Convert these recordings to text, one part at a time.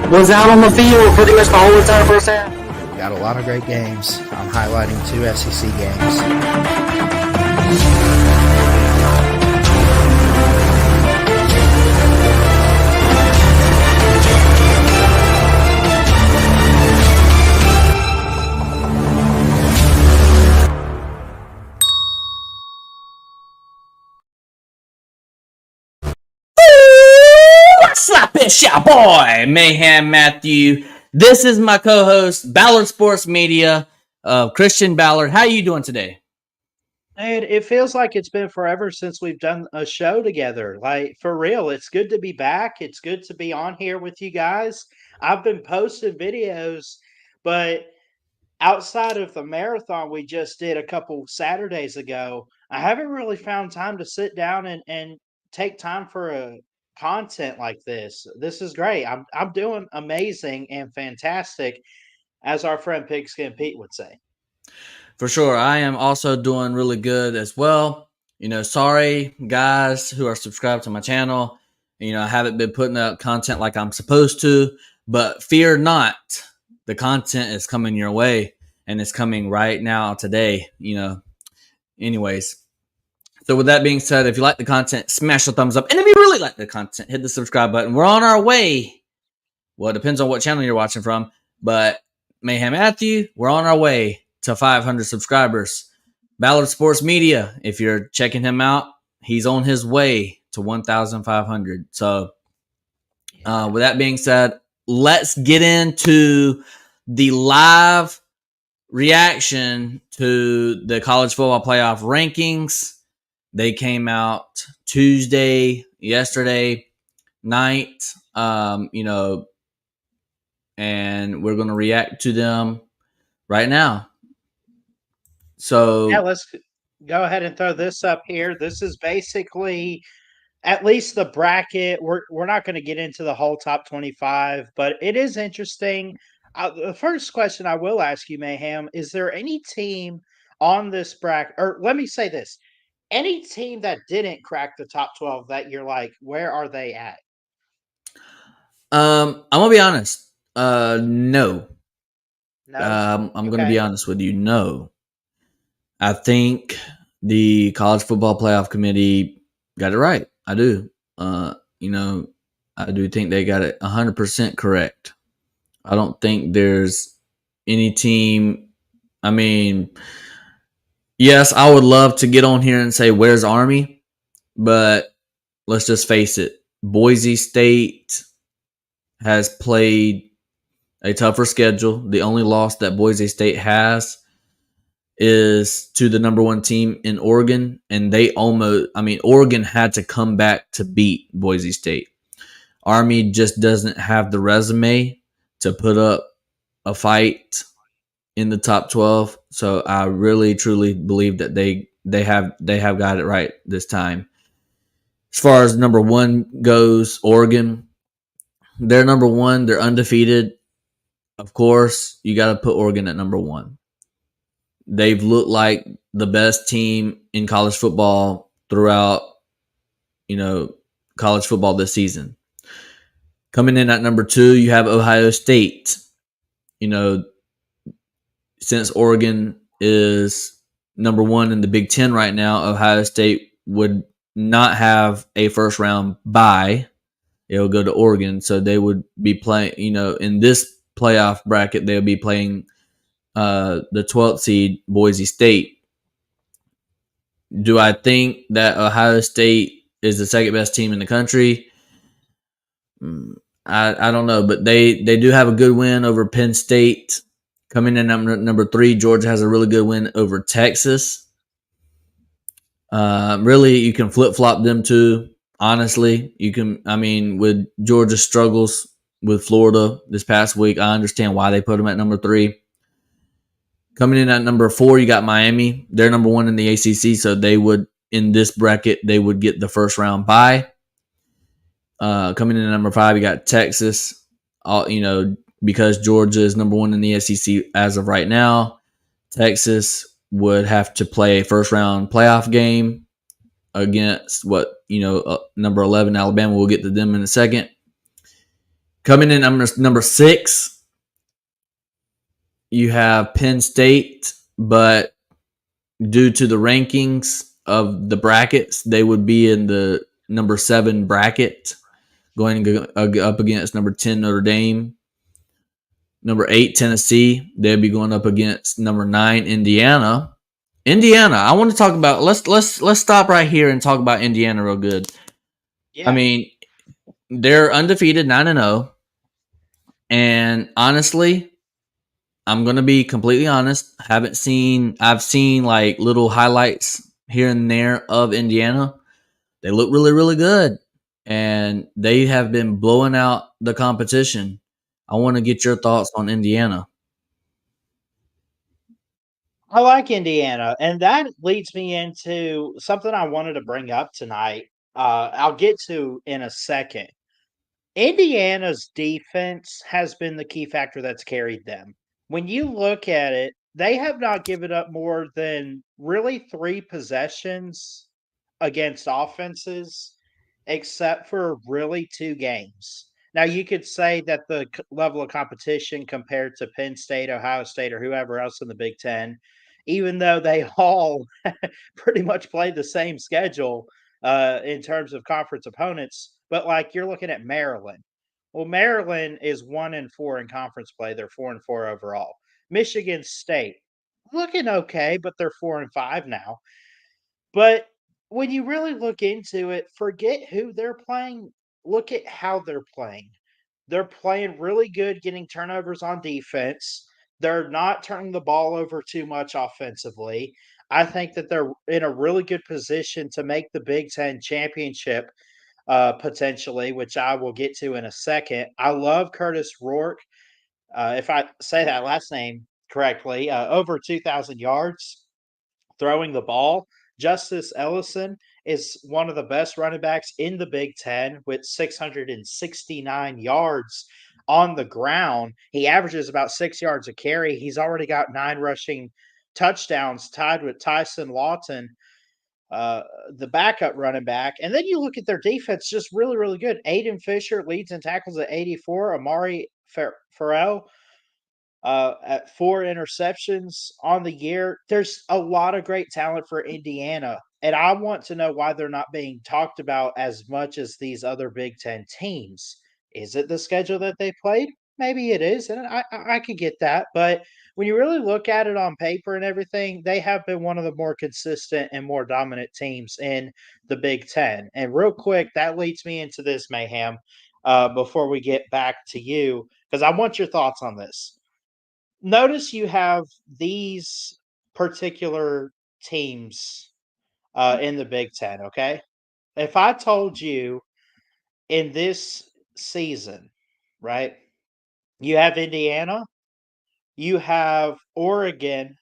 was out on the field pretty much the whole entire first half. Got a lot of great games. I'm highlighting 2 SEC games. What's up, it's your boy, Mayhem Matthew. This is my co-host, Ballard Sports Media, Christian Ballard. How are you doing today? And it feels like it's been forever since we've done a show together. Like, for real, it's good to be back. It's good to be on here with you guys. I've been posting videos, but outside of the marathon we just did a couple Saturdays ago, I haven't really found time to sit down and take time for a content like this. This is great. I'm doing amazing and fantastic, as our friend Pigskin Pete would say. For sure, I am also doing really good as well. Sorry, guys who are subscribed to my channel. I haven't been putting out content like I'm supposed to, but fear not. The content is coming your way, and it's coming right now today. Anyways. So with that being said, if you like the content, smash the thumbs up. And if you really like the content, hit the subscribe button. We're on our way. Well, it depends on what channel you're watching from. But Mayhem Matthew, we're on our way to 500 subscribers. Ballard Sports Media, if you're checking him out, he's on his way to 1,500. So with that being said, let's get into the live reaction to the college football playoff rankings. They came out yesterday night, and we're going to react to them right now. So yeah, let's go ahead and throw this up here. This is basically at least the bracket. We're not going to get into the whole top 25, but it is interesting. The first question I will ask you, Mayhem, is there any team on this bracket, or let me say this, any team that didn't crack the top 12 that you're like, where are they at? I'm going to be honest. No. No. I'm going to be honest with you. No. I think the College Football Playoff Committee got it right. I do. I do think they got it 100% correct. I don't think there's any team. I mean, yes, I would love to get on here and say, where's Army? But let's just face it. Boise State has played a tougher schedule. The only loss that Boise State has is to the number 1 team in Oregon. And Oregon had to come back to beat Boise State. Army just doesn't have the resume to put up a fight in the top 12. So I really, truly believe that they have got it right this time. As far as number 1 goes, Oregon, they're number 1. They're undefeated. Of course, you got to put Oregon at number 1. They've looked like the best team in college football throughout, college football this season. Coming in at number 2, you have Ohio State. Since Oregon is number 1 in the Big Ten right now, Ohio State would not have a first round bye. It will go to Oregon. So they would be playing, in this playoff bracket, they'll be playing the 12th seed, Boise State. Do I think that Ohio State is the second best team in the country? I don't know, but they do have a good win over Penn State. Coming in at number 3, Georgia has a really good win over Texas. Really, you can flip-flop them too. Honestly, you can. With Georgia's struggles with Florida this past week, I understand why they put them at number 3. Coming in at number 4, you got Miami. They're number 1 in the ACC, so they would, in this bracket, they would get the first round bye. Coming in at number 5, you got Texas. Because Georgia is number 1 in the SEC as of right now, Texas would have to play a first round playoff game against number 11 Alabama. We'll get to them in a second. Coming in number 6, you have Penn State, but due to the rankings of the brackets, they would be in the number 7 bracket, going up against number 10 Notre Dame. Number 8 Tennessee, they'd be going up against number 9 Indiana. I want to talk about. Let's stop right here and talk about Indiana real good. Yeah. I mean, they're undefeated, 9-0, and honestly, I'm gonna be completely honest. I've seen like little highlights here and there of Indiana. They look really, really good, and they have been blowing out the competition. I want to get your thoughts on Indiana. I like Indiana, and that leads me into something I wanted to bring up tonight. I'll get to in a second. Indiana's defense has been the key factor that's carried them. When you look at it, they have not given up more than really 3 possessions against offenses, except for really 2 games. Now, you could say that the level of competition compared to Penn State, Ohio State, or whoever else in the Big Ten, even though they all pretty much play the same schedule in terms of conference opponents, but like you're looking at Maryland. Well, Maryland is 1-4 in conference play. They're 4-4 overall. Michigan State looking okay, but they're 4-5 now. But when you really look into it, forget who they're playing. Look at how they're playing. They're playing really good, getting turnovers on defense. They're not turning the ball over too much offensively. I think that they're in a really good position to make the Big Ten championship potentially, which I will get to in a second. I love Curtis Rourke. If I say that last name correctly, over 2,000 yards throwing the ball. Justice Ellison is one of the best running backs in the Big Ten with 669 yards on the ground. He averages about 6 yards a carry. He's already got 9 rushing touchdowns, tied with Tyson Lawton, the backup running back. And then you look at their defense, just really, really good. Aiden Fisher leads in tackles at 84. Amari Farrell at 4 interceptions on the year. There's a lot of great talent for Indiana. And I want to know why they're not being talked about as much as these other Big Ten teams. Is it the schedule that they played? Maybe it is. And I could get that. But when you really look at it on paper and everything, they have been one of the more consistent and more dominant teams in the Big Ten. And real quick, that leads me into this, Mayhem, before we get back to you, because I want your thoughts on this. Notice you have these particular teams in the Big Ten, okay? If I told you in this season, right, you have Indiana, you have Oregon,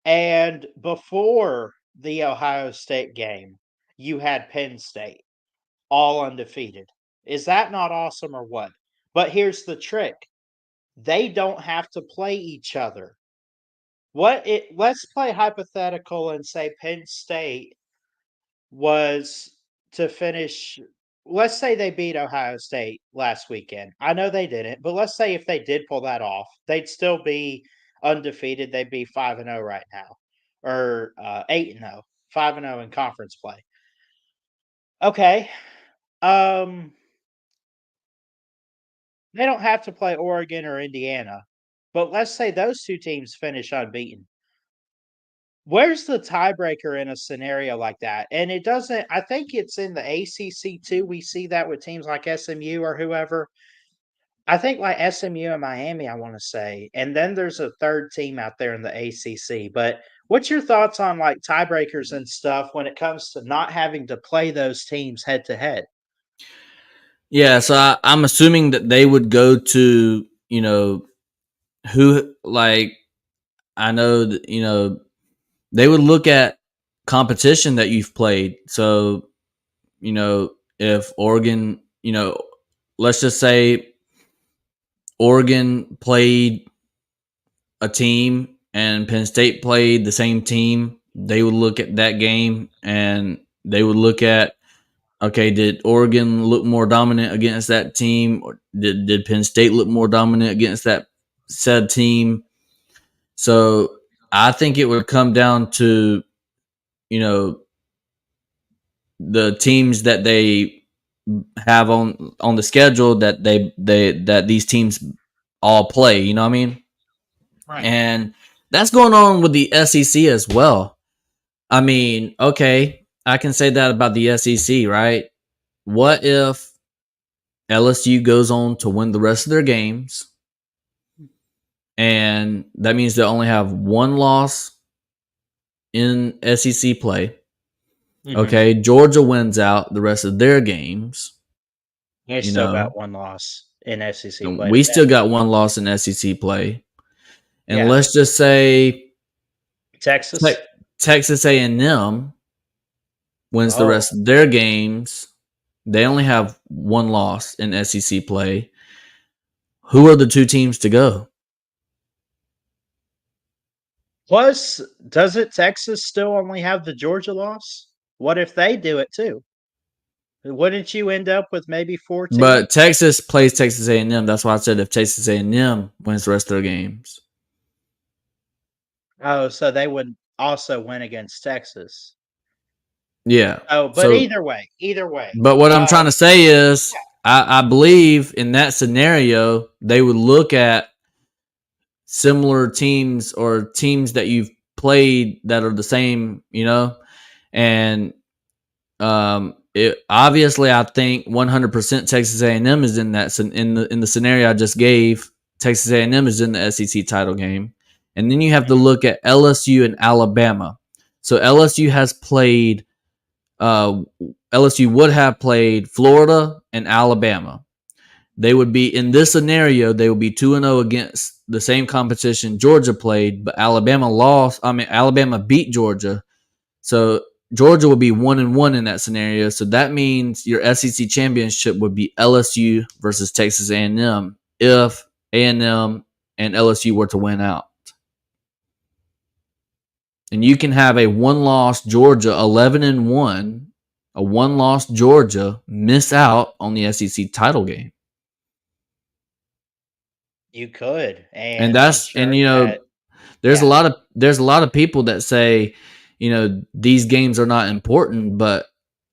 and before the Ohio State game, you had Penn State, all undefeated. Is that not awesome or what? But here's the trick. They don't have to play each other. Let's play hypothetical and say Penn State was to finish. Let's say they beat Ohio State last weekend. I know they didn't, but let's say if they did pull that off, they'd still be undefeated. They'd be 5-0 right now, or 8-0, 5-0 in conference play. Okay, they don't have to play Oregon or Indiana, but let's say those 2 teams finish unbeaten. Where's the tiebreaker in a scenario like that? And it doesn't. I think it's in the ACC too. We see that with teams like SMU or whoever. I think like SMU and Miami, I want to say. And then there's a third team out there in the ACC. But what's your thoughts on like tiebreakers and stuff when it comes to not having to play those teams head to head? Yeah, so I'm assuming that they would go to, who, like, I know that, they would look at competition that you've played. So, if Oregon, let's just say Oregon played a team and Penn State played the same team, they would look at that game and they would look at Okay, did Oregon look more dominant against that team, or did Penn State look more dominant against that said team? So I think it would come down to, you know, the teams that they have on the schedule that that these teams all play. You know what I mean? Right. And that's going on with the SEC as well. I mean, okay, I can say that about the SEC, right? What if LSU goes on to win the rest of their games, and that means they only have one loss in SEC play? Mhm. Okay, Georgia wins out the rest of their games. They You still know, got one loss in SEC and play. we still got one loss in SEC play. And Yeah. let's just say Texas. Texas A&M wins the rest Oh, of their games. They only have one loss in SEC play. Who are the two teams to go? plus, doesn't Texas still only have the Georgia loss? What if they do it too? Wouldn't you end up with maybe 4 But teams? Texas plays Texas A&M. That's why I said if Texas A&M wins the rest of their games. Oh, so they would also win against Texas. Yeah. Oh, but So, either way, but what I'm trying to say is, I believe in that scenario, they would look at similar teams or teams that you've played that are the same, you know, and it obviously I think 100% Texas A&M is in that in the scenario I just gave. Texas A&M is in the SEC title game, and then you have to look at LSU and Alabama. So LSU has played. LSU would have played Florida and Alabama. They would be in this scenario. They would be 2-0 against the same competition Georgia played, but Alabama lost. I mean, Alabama beat Georgia, so Georgia would be 1-1 in that scenario. So that means your SEC championship would be LSU versus Texas A&M if A&M and LSU were to win out. And you can have a one-loss Georgia 11-1, a one-loss Georgia miss out on the SEC title game. you could, And and I'm that's sure you know that there's yeah. a lot of people that say, you know, these games are not important, but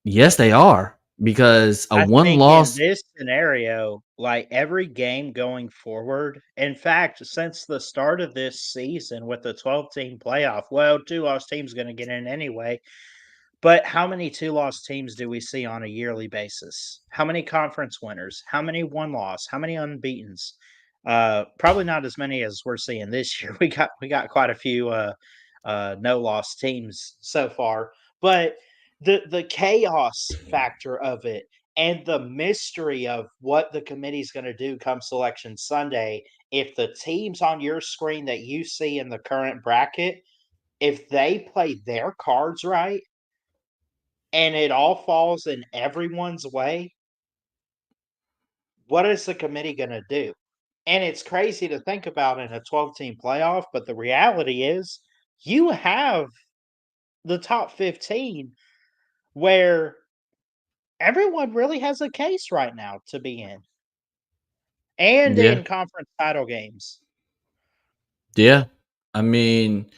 yes they are, because a I one think in loss. this scenario, like every game going forward, in fact, since the start of this season with the 12-team playoff, well, 2 lost teams going to get in anyway. But how many 2-loss teams do we see on a yearly basis? How many conference winners? How many one loss? How many unbeatens? Probably not as many as we're seeing this year. We got quite a few no loss teams so far, but the chaos factor of it and the mystery of what the committee's going to do come selection Sunday, if the teams on your screen that you see in the current bracket, if they play their cards right and it all falls in everyone's way, what is the committee going to do? And it's crazy to think about in a 12-team playoff, but the reality is you have the top 15 where everyone really has a case right now to be in and Yeah, in conference title games. yeah. I mean,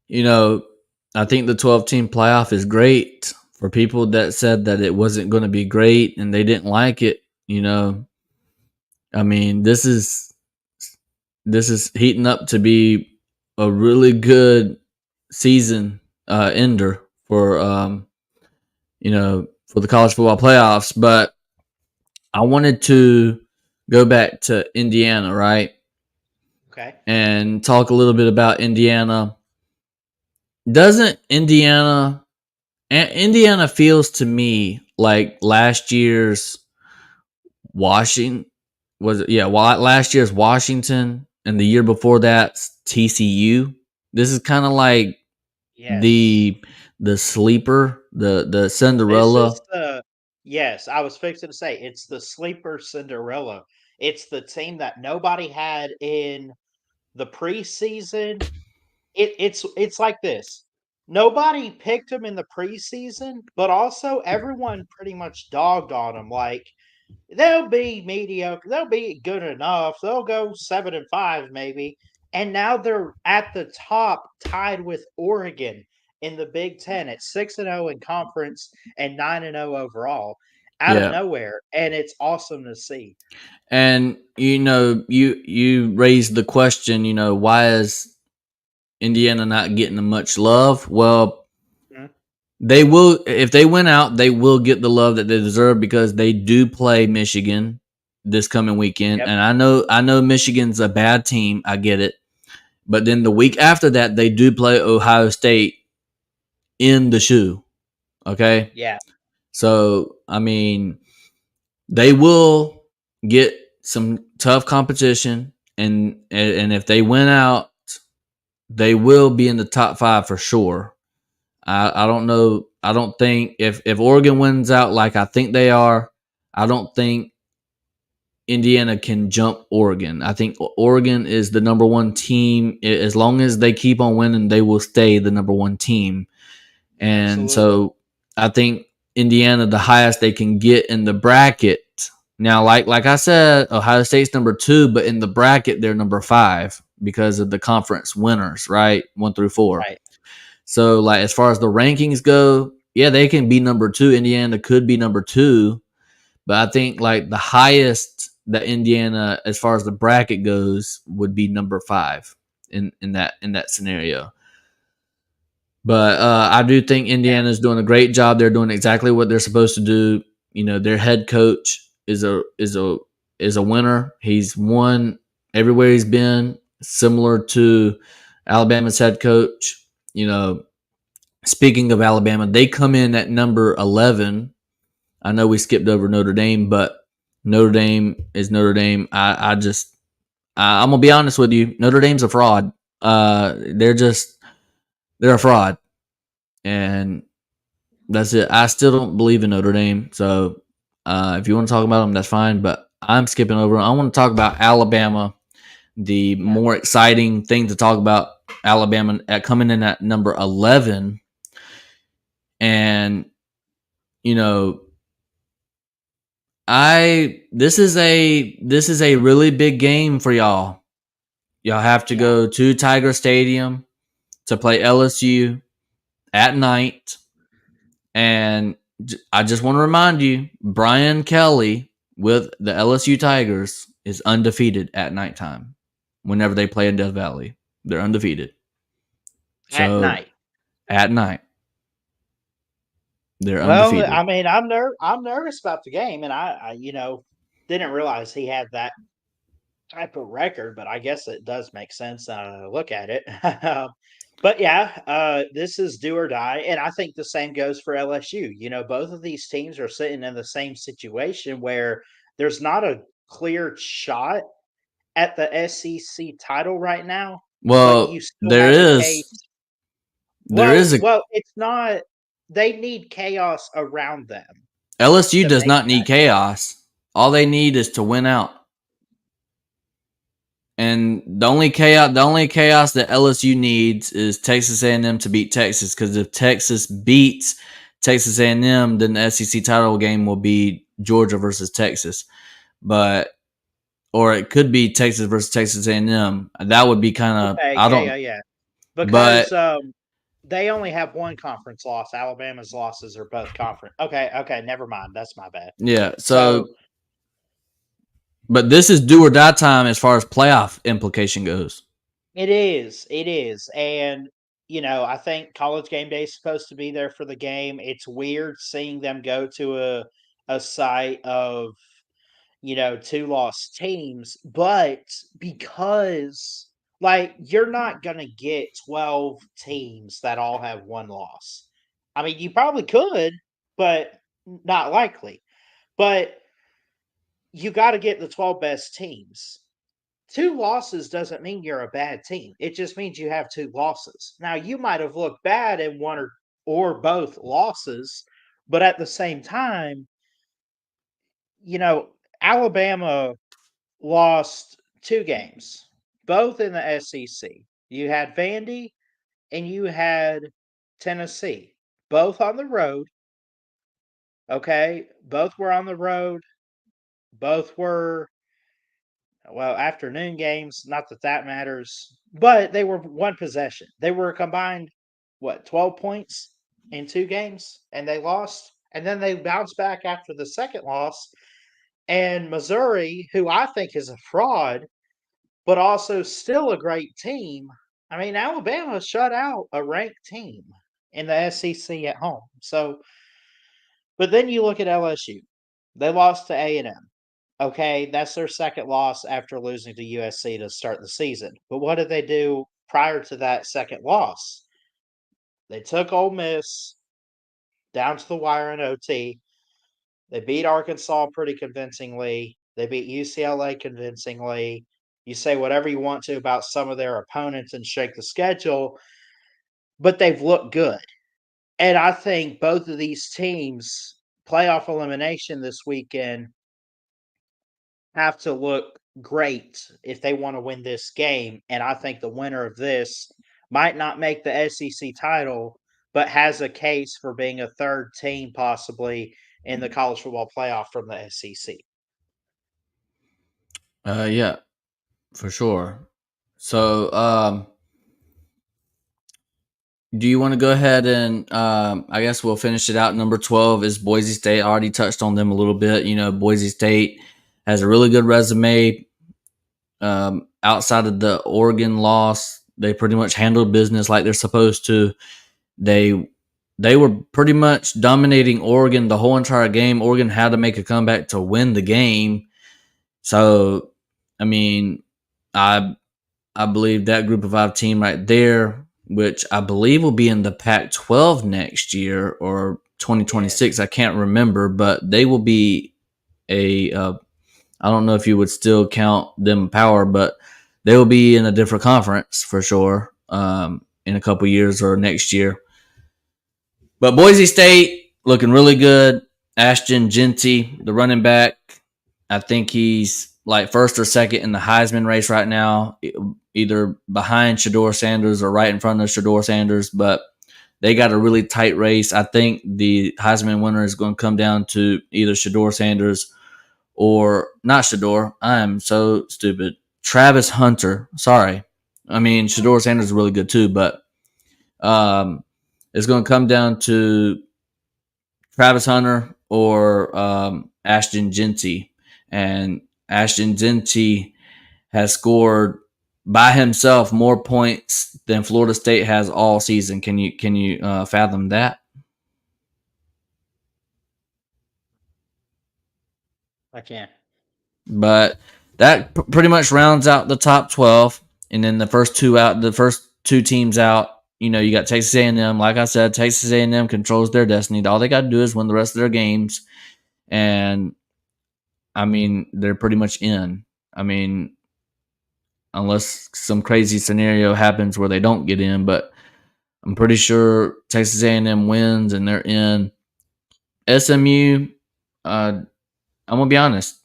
you know, I think the 12-team playoff is great for people that said that it wasn't going to be great and they didn't like it. You know, I mean, this is heating up to be a really good season ender for you know, for the college football playoffs. But I wanted to go back to Indiana, right, Okay. and talk a little bit about Indiana. Doesn't Indiana feels to me like last year's Washington was it? Yeah, last year's Washington and the year before that TCU. This is kind of like Yes. the sleeper, the This is Cinderella. the yes, I was fixing to say it's the sleeper Cinderella. It's the team that nobody had in the preseason. It's like this. nobody picked them in the preseason, but also everyone pretty much dogged on them. Like they'll be mediocre, they'll be good enough, they'll go 7-5 maybe, and now they're at the top, tied with Oregon in the Big Ten at 6-0 in conference and 9-0 overall, out of Yeah. nowhere, and it's awesome to see. And you raised the question, why is Indiana not getting much love? Well, Mhm. they will, if they win out, they will get the love that they deserve because they do play Michigan this coming weekend. Yep. And I know Michigan's a bad team. I get it. But then the week after that, they do play Ohio State in the shoe. Okay. Yeah. So, I mean, they will get some tough competition. And if they win out, they will be in the top 5 for sure. I don't know. I don't think if Oregon wins out like I think they are, I don't think Indiana can jump Oregon. I think Oregon is the number 1 team. As long as they keep on winning, they will stay the number 1 team. And Absolutely. so I think Indiana, the highest they can get in the bracket. Now, like I said, Ohio State's number 2, but in the bracket they're number 5 because of the conference winners, right? 1 through 4. Right. So, like, as far as the rankings go, yeah, they can be number 2. Indiana could be number 2, but I think like the highest that Indiana, as far as the bracket goes, would be number 5 in that scenario. But I do think Indiana's doing a great job. They're doing exactly what they're supposed to do. Their head coach is a winner. He's won everywhere he's been, similar to Alabama's head coach. Speaking of Alabama, they come in at number 11. I know we skipped over Notre Dame, but Notre Dame is Notre Dame. I'm gonna be honest with you. Notre Dame's a fraud. They're a fraud, and that's it. I still don't believe in Notre Dame. So if you want to talk about them, that's fine. But I'm skipping over. I want to talk about Alabama. The more exciting thing to talk about, Alabama at coming in at number 11. And this is a really big game for y'all. Y'all have to go to Tiger Stadium to play LSU at night. And I just want to remind you, Brian Kelly with the LSU Tigers is undefeated at nighttime. Whenever they play in Death Valley, they're undefeated. At So night. at night, they're Well, undefeated. I mean, I'm nervous about the game, and I didn't realize he had that type of record, but I guess it does make sense now to look at it. But yeah, this is do or die, and I think the same goes for LSU. Both of these teams are sitting in the same situation where there's not a clear shot at the SEC title right now, but Well, you still have a case. there is a Well, it's not. They need chaos around them LSU to does make not need that. chaos. All they need is to win out. And the only chaos that LSU needs is Texas A&M to beat Texas. Because if Texas beats Texas A&M, then the SEC title game will be Georgia versus Texas. Or it could be Texas versus Texas A&M. That would be kind of Okay, I don't. yeah. But Because they only have one conference loss. Alabama's losses are both conference. Okay, never mind. That's my bad. yeah. So But this is do or die time as far as playoff implication goes. it is, and I think College Game Day is supposed to be there for the game. It's weird seeing them go to a site of two lost teams, but because you're not gonna get 12 teams that all have one loss. I mean, you probably could, but not likely. But you got to get the 12 best teams. Two losses doesn't mean you're a bad team. It just means you have two losses. Now, you might have looked bad in one or both losses, but at the same time, Alabama lost 2 games, both in the SEC. You had Vandy and you had Tennessee, both on the road. Okay, both were on the road. Both were afternoon games. Not that that matters, but they were one possession. They were combined 12 points in 2 games, and they lost. And then they bounced back after the second loss. And Missouri, who I think is a fraud, but also still a great team. I mean, Alabama shut out a ranked team in the SEC at home. So, but then you look at LSU. They lost to A&M. Okay, that's their second loss after losing to USC to start the season. But what did they do prior to that second loss? They took Ole Miss down to the wire in OT. They beat Arkansas pretty convincingly. They beat UCLA convincingly. You say whatever you want to about some of their opponents and shake the schedule, but they've looked good. And I think both of these teams, playoff elimination this weekend, have to look great if they want to win this game. And I think the winner of this might not make the SEC title, but has a case for being a third team possibly in the college football playoff from the SEC. Yeah, for sure. So, do you want to go ahead and I guess we'll finish it out. Number 12 is Boise State. I already touched on them a little bit. Boise State has a really good resume. Outside of the Oregon loss, they pretty much handled business like they're supposed to. They were pretty much dominating Oregon the whole entire game. Oregon had to make a comeback to win the game. So, I mean, I believe that Group of 5 team right there, which I believe will be in the Pac-12 next year or 2026. I can't remember, but they will be I don't know if you would still count them power, but they will be in a different conference for sure in a couple years or next year. But Boise State looking really good. Ashton Jeanty, the running back, I think he's like first or second in the Heisman race right now, either behind Shedeur Sanders or right in front of Shedeur Sanders. But they got a really tight race. I think the Heisman winner is going to come down to either Shedeur Sanders or not Shedeur. I am so stupid. Travis Hunter. Sorry. I mean, Shedeur Sanders is really good too, but it's going to come down to Travis Hunter or Ashton Jeanty. And Ashton Jeanty has scored by himself more points than Florida State has all season. Can you fathom that? I can. But that pretty much rounds out the top 12, and then the first two teams out. You got Texas A&M. Like I said, Texas A&M controls their destiny. All they got to do is win the rest of their games, and I mean they're pretty much in. I mean, unless some crazy scenario happens where they don't get in, but I'm pretty sure Texas A&M wins and they're in. SMU, I'm gonna be honest.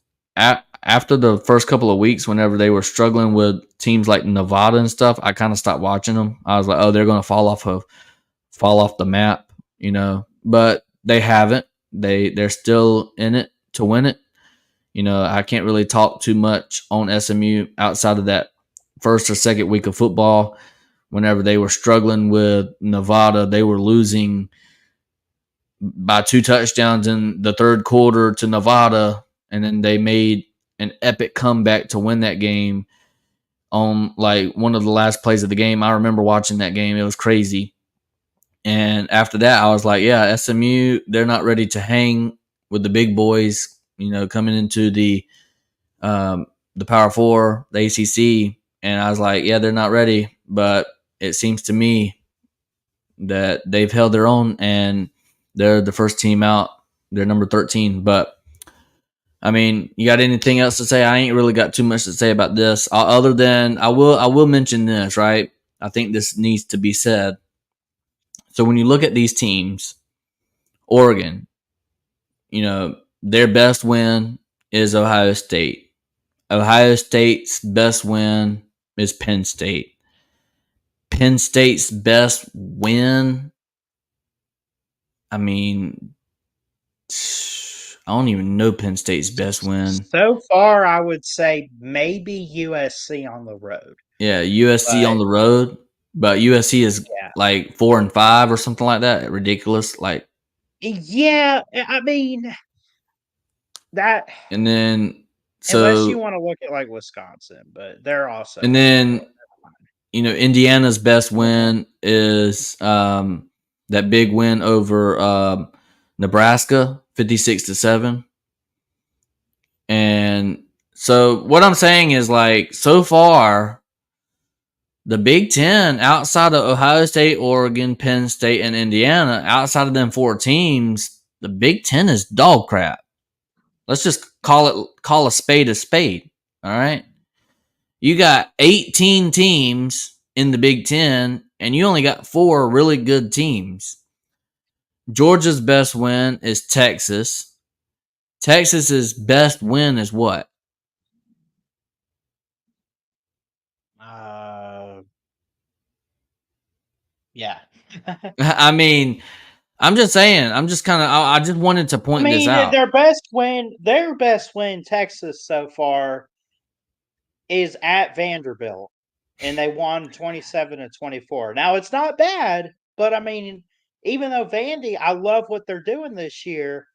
After the first couple of weeks, whenever they were struggling with teams like Nevada and stuff, I kind of stopped watching them. I was like, oh, they're going to fall off the map, But they haven't. They're still in it to win it. I can't really talk too much on SMU outside of that first or second week of football. Whenever they were struggling with Nevada, they were losing by 2 touchdowns in the third quarter to Nevada, and then they made an epic comeback to win that game on like one of the last plays of the game. I remember watching that game. It was crazy. And after that, I was like, yeah, SMU, they're not ready to hang with the big boys, coming into the Power 4, the ACC. And I was like, yeah, they're not ready. But it seems to me that they've held their own and they're the first team out. They're number 13. But I mean, you got anything else to say? I ain't really got too much to say about this, other than I will mention this, right? I think this needs to be said. So when you look at these teams, Oregon, their best win is Ohio State. Ohio State's best win is Penn State. Penn State's best win I mean, I don't even know Penn State's best win. So far, I would say maybe USC on the road. Yeah, USC on the road, but USC is like 4-5 or something like that. Ridiculous. Like, yeah, I mean that. And then unless you want to look at like Wisconsin, but they're also. And then Indiana's best win is that big win over Nebraska, 56-7. And so what I'm saying is, like, so far, the Big Ten, outside of Ohio State, Oregon, Penn State, and Indiana, outside of them 4 teams, the Big Ten is dog crap. Let's just call a spade a spade. All right. You got 18 teams in the Big Ten, and you only got 4 really good teams. Georgia's best win is Texas. Texas's best win is what? Yeah. I mean, I'm just saying. I'm just kind of. I just wanted to point this out. Their best win, Texas so far, is at Vanderbilt, and they won 27-24. Now it's not bad, but I mean, even though Vandy, I love what they're doing this year,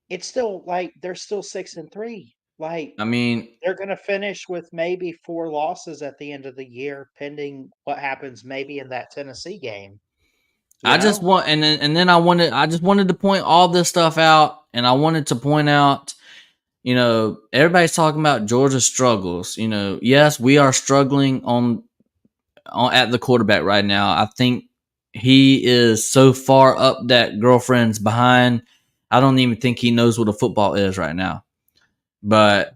it's still like they're still 6-3. Like, I mean, they're going to finish with maybe 4 losses at the end of the year, pending what happens maybe in that Tennessee game. I just wanted to point all this stuff out, and I wanted to point out, everybody's talking about Georgia's struggles. Yes, we are struggling on at the quarterback right now. I think he is so far up that girlfriend's behind. I don't even think he knows what a football is right now. But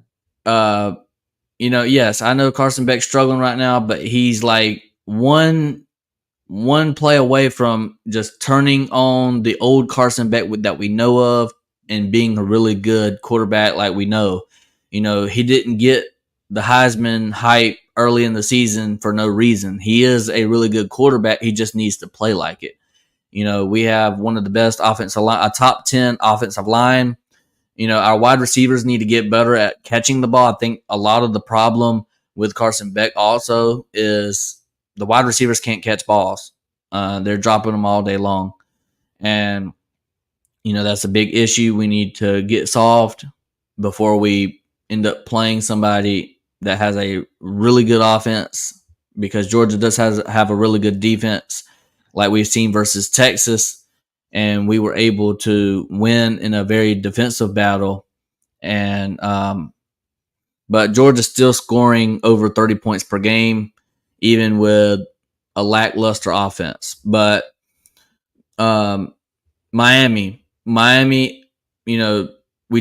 yes, I know Carson Beck's struggling right now, but he's like one play away from just turning on the old Carson Beck that we know of and being a really good quarterback like we know. He didn't get the Heisman hype early in the season for no reason. He is a really good quarterback. He just needs to play like it. We have one of the best offensive line, a top 10 offensive line. Our wide receivers need to get better at catching the ball. I think a lot of the problem with Carson Beck also is the wide receivers can't catch balls. They're dropping them all day long. And, that's a big issue we need to get solved before we end up playing somebody that has a really good offense, because Georgia does have a really good defense like we've seen versus Texas. And we were able to win in a very defensive battle. And, but Georgia's still scoring over 30 points per game, even with a lackluster offense. But Miami, we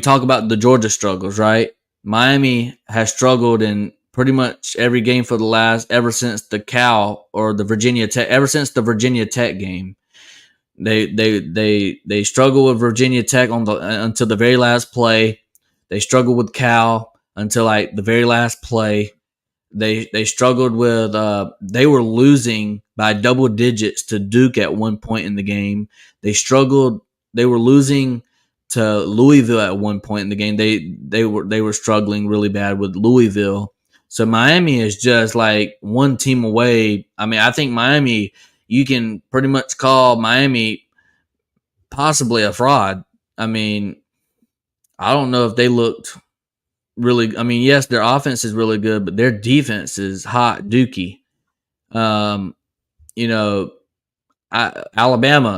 talk about the Georgia struggles, right? Miami has struggled in pretty much every game ever since the Cal or the Virginia Tech, ever since the Virginia Tech game. They struggle with Virginia Tech until the very last play. They struggled with Cal until like the very last play. They struggled with they were losing by double digits to Duke at one point in the game. They were losing to Louisville at one point in the game. They were struggling really bad with Louisville. So Miami is just like one team away. I mean, I think Miami, you can pretty much call Miami possibly a fraud. I mean, I don't know if they looked really. I mean, yes, their offense is really good, but their defense is hot dookie. Alabama,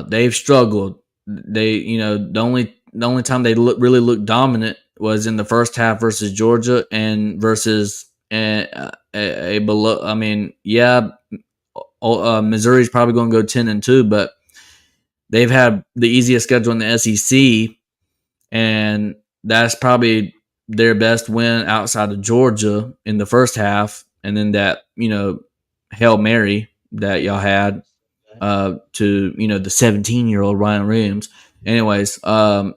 they've struggled. They, the only time they really looked dominant was in the first half versus Georgia and versus a below. I mean, yeah, Missouri's probably going to go 10-2, but they've had the easiest schedule in the SEC, and that's probably their best win outside of Georgia in the first half, and then that Hail Mary that y'all had to the 17-year-old Ryan Williams. Anyways,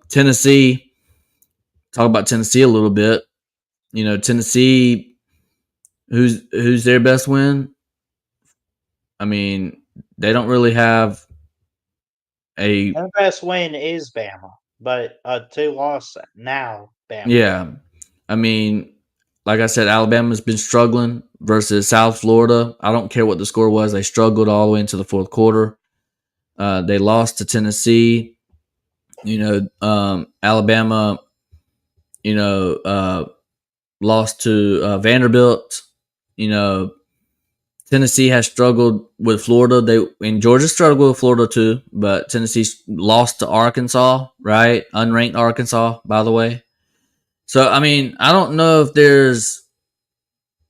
Tennessee. Talk about Tennessee a little bit. Tennessee, who's their best win? I mean, they don't really have a Their best win is Bama, but a 2-loss now Bama. yeah. I mean, like I said, Alabama's been struggling versus South Florida. I don't care what the score was; they struggled all the way into the fourth quarter. They lost to Tennessee. Alabama. Lost to Vanderbilt. Tennessee has struggled with Florida. Georgia struggled with Florida too, but Tennessee lost to Arkansas, right? Unranked Arkansas, by the way. So I mean, I don't know if there's.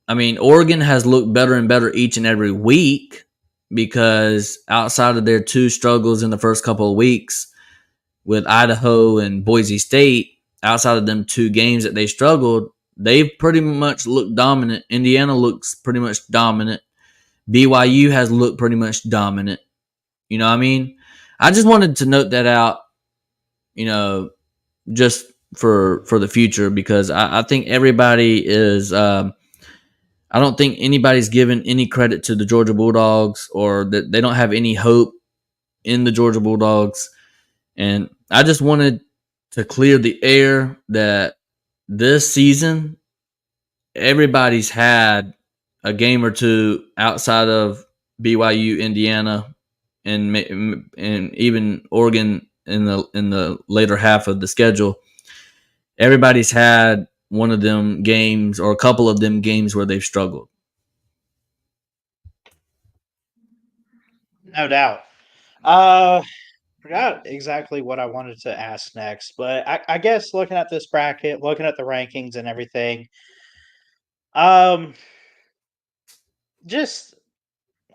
I mean, Oregon has looked better and better each and every week because outside of their two struggles in the first couple of weeks with Idaho and Boise State, outside of them two games that they struggled, they've pretty much looked dominant. Indiana looks pretty much dominant. BYU has looked pretty much dominant. You know what I mean? I just wanted to note that out, just for the future because I think everybody is I don't think anybody's given any credit to the Georgia Bulldogs or that they don't have any hope in the Georgia Bulldogs. And I just wanted to clear the air that this season, everybody's had a game or two outside of BYU, Indiana, and even Oregon in the later half of the schedule. Everybody's had one of them games or a couple of them games where they've struggled. No doubt. Forgot exactly what I wanted to ask next, but I guess looking at this bracket, looking at the rankings and everything, just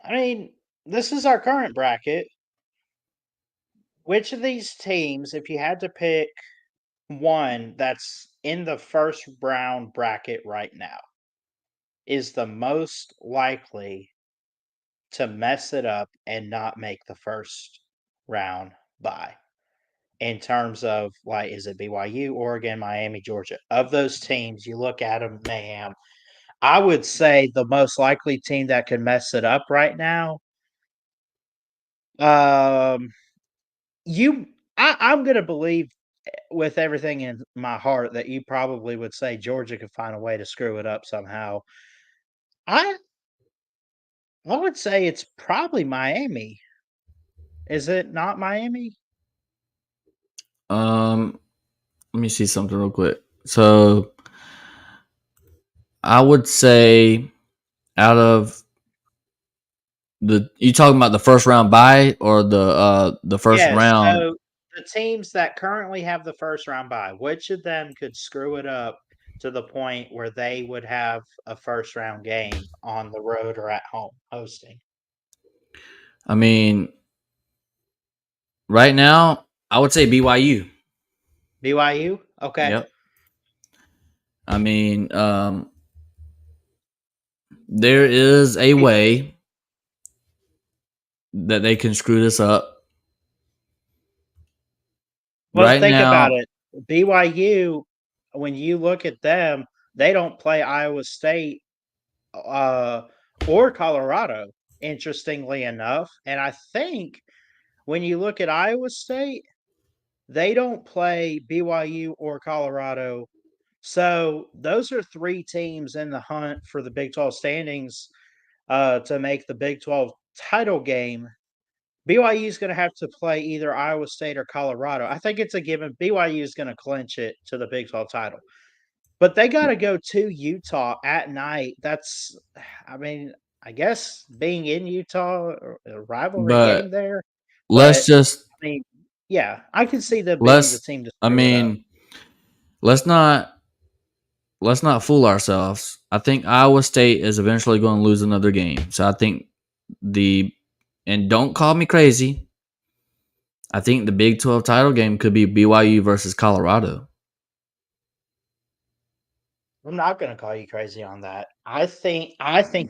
I mean, this is our current bracket. Which of these teams, if you had to pick one that's in the first round bracket right now, is the most likely to mess it up and not make the first round bye? In terms of is it BYU, Oregon, Miami, Georgia? Of those teams, you look at them, mayhem. I would say the most likely team that could mess it up right now. I'm gonna believe with everything in my heart that you probably would say Georgia could find a way to screw it up somehow. I I would say it's probably Miami. Is it not Miami? Let me see something real quick. So I would say out of you talking about the first round bye or the first Yes. round? So the teams that currently have the first round bye, which of them could screw it up to the point where they would have a first round game on the road or at home hosting? I mean, right now, I would say BYU. BYU? Okay. Yep. I mean, there is a way that they can screw this up. Well, Right think now, about it. BYU, when you look at them, they don't play Iowa State or Colorado, interestingly enough. And I think when you look at Iowa State, they don't play BYU or Colorado. So those are three teams in the hunt for the Big 12 standings to make the Big 12 title game. BYU is going to have to play either Iowa State or Colorado. I think it's a given. BYU is going to clinch it to the Big 12 title. But they got to go to Utah at night. That's, I mean, I guess being in Utah, a rivalry but game there. let's But, just I mean, yeah, I can see them being the team to I screw it up. mean, let's not fool ourselves. I think Iowa State is eventually going to lose another game. So I think and don't call me crazy, I think the Big 12 title game could be BYU versus Colorado. I'm not going to call you crazy on that. I think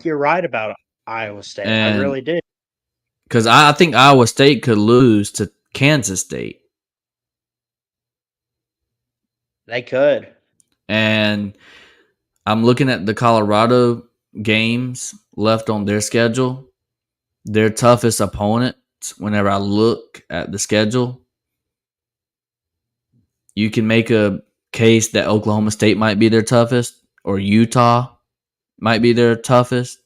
you're right about Iowa State. And I really do. Because I think Iowa State could lose to Kansas State. They could. And I'm looking at the Colorado games left on their schedule. Their toughest opponent whenever I look at the schedule, you can make a case that Oklahoma State might be their toughest or Utah might be their toughest.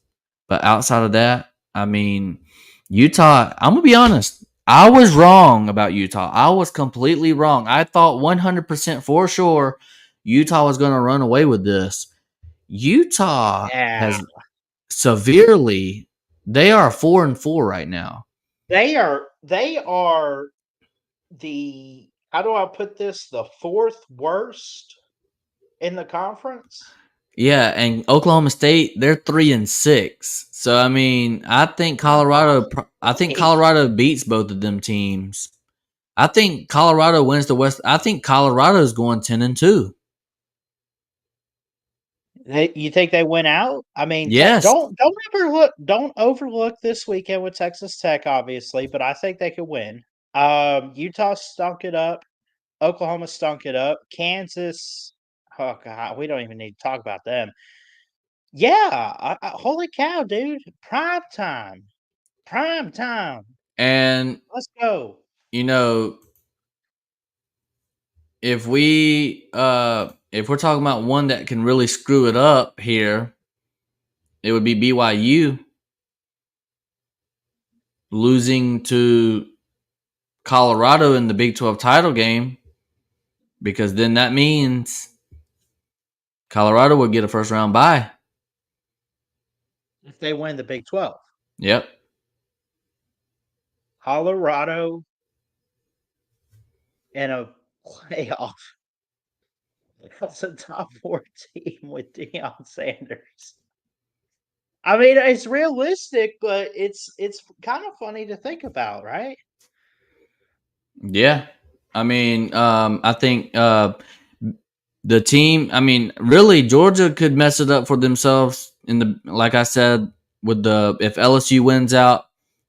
But outside of that, I mean, Utah, I'm going to be honest. I was wrong about Utah. I was completely wrong. I thought 100% for sure Utah was going to run away with this. Utah has severely, they are 4-4 right now. They are the, how do I put this? The fourth worst in the conference. Yeah, and Oklahoma State, they're 3-6. So I mean, I think Colorado beats both of them teams. I think Colorado wins the West. I think Colorado is going 10-2. You think they win out? I mean, yes. Don't overlook this weekend with Texas Tech, obviously, but I think they could win. Utah stunk it up. Oklahoma stunk it up. Kansas, oh god, we don't even need to talk about them. Yeah, holy cow, dude! Prime time. And let's go. If we're talking about one that can really screw it up here, it would be BYU losing to Colorado in the Big 12 title game, because then that means Colorado would get a first round bye if they win the Big 12. Yep. Colorado in a playoff. That's a top 4 team with Deion Sanders. I mean, it's realistic, but it's kind of funny to think about, right? Yeah. I mean, I think the team, I mean, really Georgia could mess it up for themselves like I said, if LSU wins out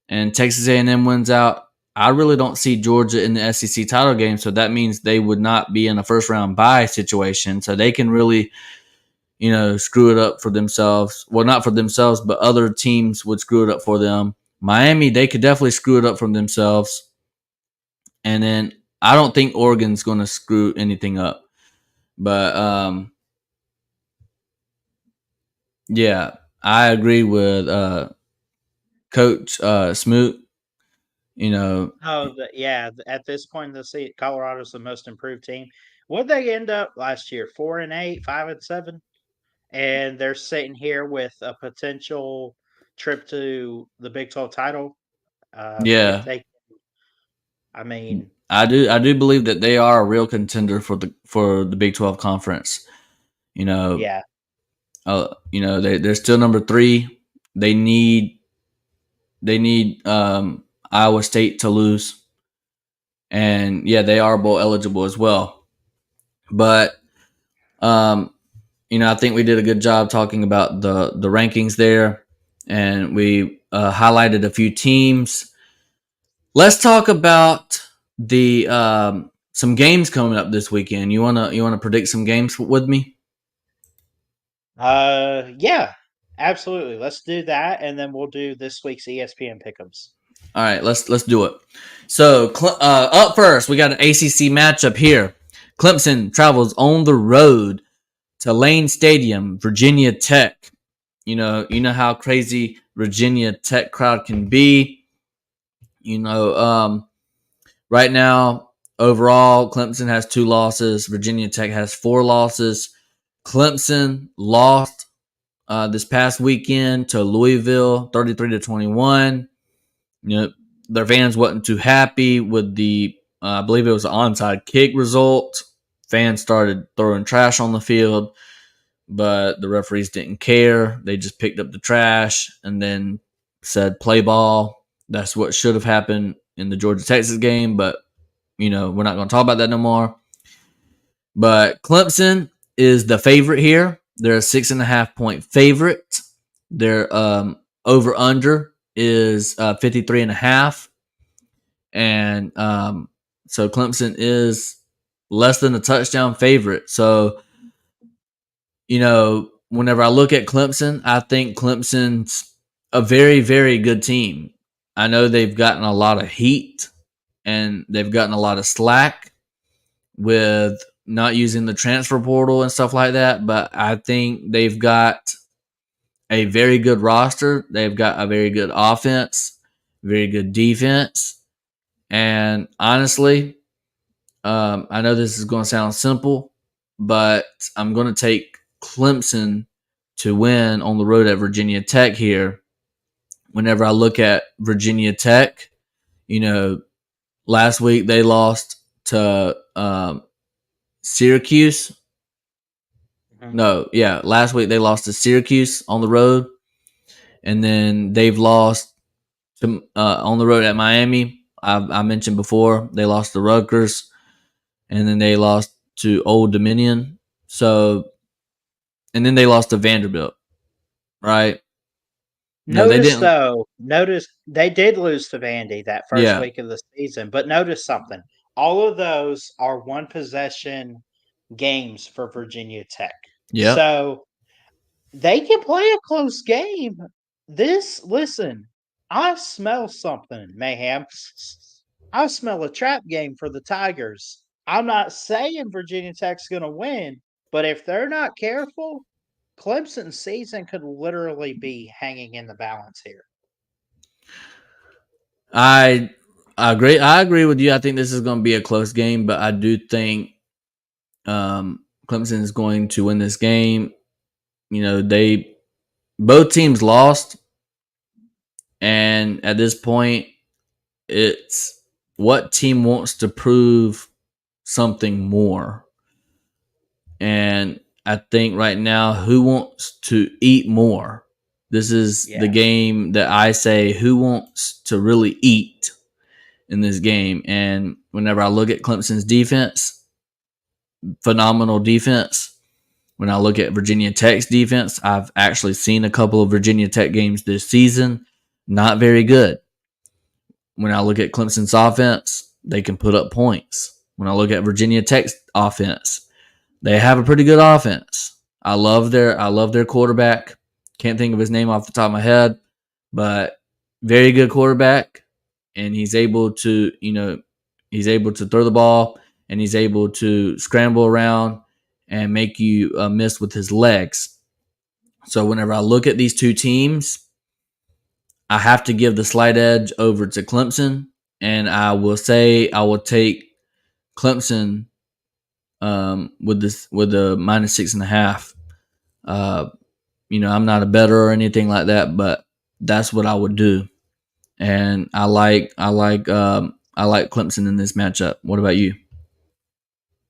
and Texas A&M wins out. I really don't see Georgia in the SEC title game, so that means they would not be in a first round bye situation. So they can really, screw it up for themselves. Well, not for themselves, but other teams would screw it up for them. Miami, they could definitely screw it up for themselves. And then I don't think Oregon's going to screw anything up. But yeah, I agree with Coach Smoot. At this point in the season, Colorado's the most improved team. What did they end up last year? 4-8, 5-7, and they're sitting here with a potential trip to the Big 12 title. Yeah, I mean, I do believe that they are a real contender for the Big 12 conference. yeah. They're still number 3. They need Iowa State to lose, and yeah, they are bowl eligible as well. But I think we did a good job talking about the rankings there, and we highlighted a few teams. Let's talk about the some games coming up this weekend. You wanna predict some games with me? Yeah, absolutely. Let's do that, and then we'll do this week's ESPN pick'ems. All right, let's do it. So up first, we got an ACC matchup here. Clemson travels on the road to Lane Stadium, Virginia Tech. You know how crazy Virginia Tech crowd can be. Right now, overall, Clemson has 2 losses. Virginia Tech has 4 losses. Clemson lost this past weekend to Louisville, 33-21. Their fans wasn't too happy with the, I believe it was an onside kick result. Fans started throwing trash on the field, but the referees didn't care. They just picked up the trash and then said play ball. That's what should have happened in the Georgia-Texas game, but, we're not going to talk about that no more. But Clemson is the favorite here. They're a 6.5-point favorite. Their over-under is 53.5. And so Clemson is less than a touchdown favorite. So, whenever I look at Clemson, I think Clemson's a very, very good team. I know they've gotten a lot of heat and they've gotten a lot of slack with not using the transfer portal and stuff like that, but I think they've got a very good roster. They've got a very good offense, very good defense. And honestly, I know this is going to sound simple, but I'm going to take Clemson to win on the road at Virginia Tech here. Whenever I look at Virginia Tech, last week they lost to Syracuse. Last week they lost to Syracuse on the road, and then they've lost to on the road at Miami. I mentioned before they lost to Rutgers, and then they lost to Old Dominion. So, and then they lost to Vanderbilt, right? Notice they did lose to Vandy that first week of the season, but notice something. All of those are one possession games for Virginia Tech. Yeah. So they can play a close game. Listen, I smell something, Mayhem. I smell a trap game for the Tigers. I'm not saying Virginia Tech's going to win, but if they're not careful, Clemson's season could literally be hanging in the balance here. I agree. I agree with you. I think this is going to be a close game, but I do think Clemson is going to win this game. Both teams lost, and at this point, it's what team wants to prove something more. And I think right now, who wants to eat more? This is the game that I say who wants to really eat in this game. And whenever I look at Clemson's defense, phenomenal defense. When I look at Virginia Tech's defense, I've actually seen a couple of Virginia Tech games this season. Not very good. When I look at Clemson's offense, they can put up points. When I look at Virginia Tech's offense, they have a pretty good offense. I love their quarterback. Can't think of his name off the top of my head, but very good quarterback. And he's able to throw the ball, and he's able to scramble around and make you miss with his legs. So whenever I look at these two teams, I have to give the slight edge over to Clemson, and I will say I will take Clemson with the -6.5. I'm not a bettor or anything like that, but that's what I would do. And I like Clemson in this matchup. What about you?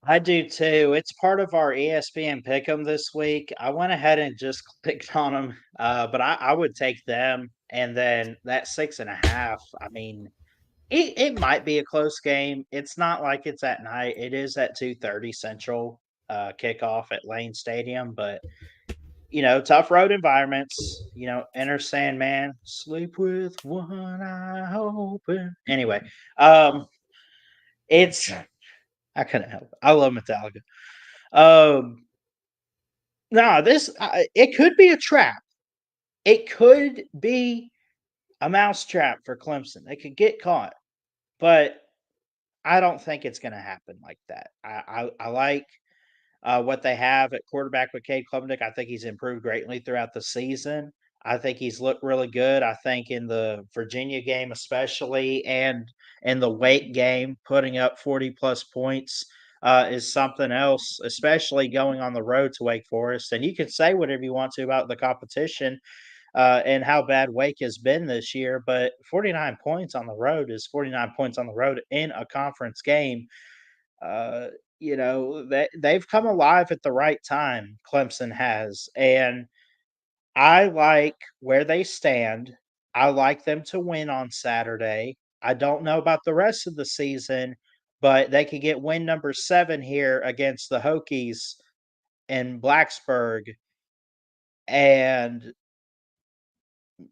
I do too. It's part of our ESPN Pick'em this week. I went ahead and just clicked on them, but I would take them. And then that 6.5. I mean, it might be a close game. It's not like it's at night. It is at 2:30 Central kickoff at Lane Stadium, but tough road environments. Enter Sandman, sleep with one eye open. Anyway, it's I couldn't help it. I love Metallica. No, it could be a trap. It could be a mousetrap for Clemson. They could get caught, but I don't think it's going to happen like that. I like what they have at quarterback with Cade Klubnik. I think he's improved greatly throughout the season. I think he's looked really good. I think in the Virginia game, especially, and in the Wake game, putting up 40+ points is something else, especially going on the road to Wake Forest. And you can say whatever you want to about the competition and how bad Wake has been this year, but 49 points on the road is 49 points on the road in a conference game. They've come alive at the right time, Clemson has, and I like where they stand. I like them to win on Saturday. I don't know about the rest of the season, but they could get win number 7 here against the Hokies in Blacksburg, and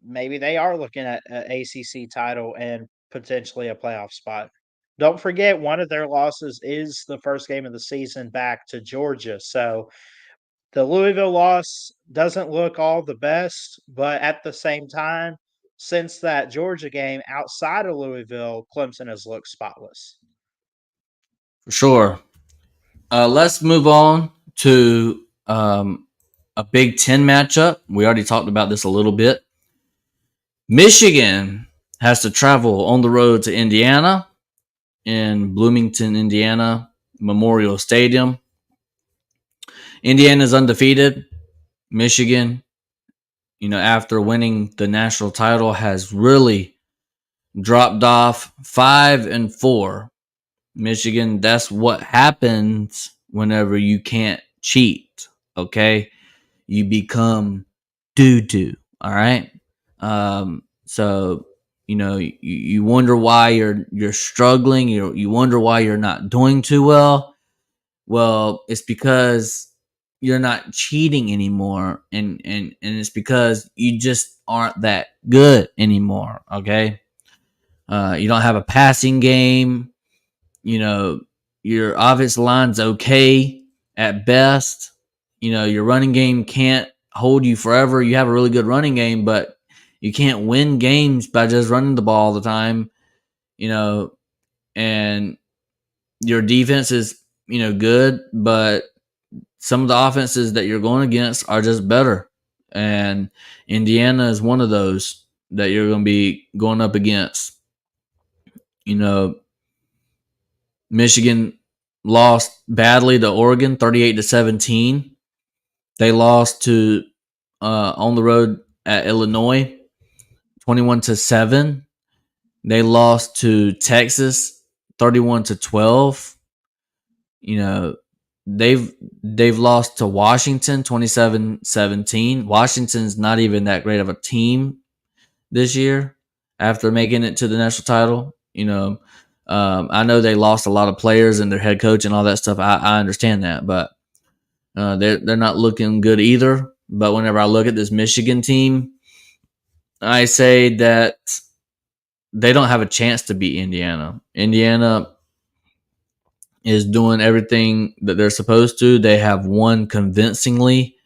maybe they are looking at an ACC title and potentially a playoff spot. Don't forget, one of their losses is the first game of the season back to Georgia. So the Louisville loss doesn't look all the best, but at the same time, since that Georgia game outside of Louisville, Clemson has looked spotless. For sure. Let's move on to a Big Ten matchup. We already talked about this a little bit. Michigan has to travel on the road to Indiana in Bloomington, Indiana, Memorial Stadium. Indiana's undefeated. Michigan, after winning the national title, has really dropped off 5-4. Michigan, that's what happens whenever you can't cheat. Okay, you become doo-doo. All right. So you wonder why you're struggling. You wonder why you're not doing too well. Well, it's because you're not cheating anymore, and it's because you just aren't that good anymore. Okay. You don't have a passing game. Your offensive line's okay at best. Your running game can't hold you forever. You have a really good running game, but you can't win games by just running the ball all the time. And your defense is, good, but some of the offenses that you're going against are just better. And Indiana is one of those that you're going to be going up against. Michigan lost badly to Oregon, 38-17. They lost to on the road at Illinois, 21-7. They lost to Texas, 31-12. They've lost to Washington, 27-17. Washington's not even that great of a team this year after making it to the national title. I know they lost a lot of players and their head coach and all that stuff. I understand that, but they're not looking good either. But whenever I look at this Michigan team, I say that they don't have a chance to beat Indiana. Indiana is doing everything that they're supposed to. They have won convincingly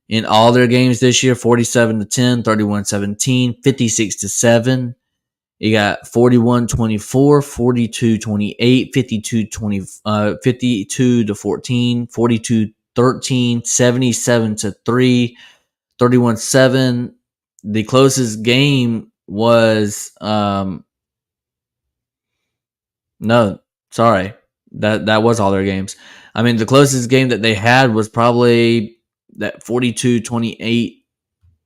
in all their games this year, 47-10, 31-17, 56-7. You got 41-24, 42-28, 52-14, 42-13, 77-3, 31-7. The closest game was that was all their games. I mean, the closest game that they had was probably that 42-28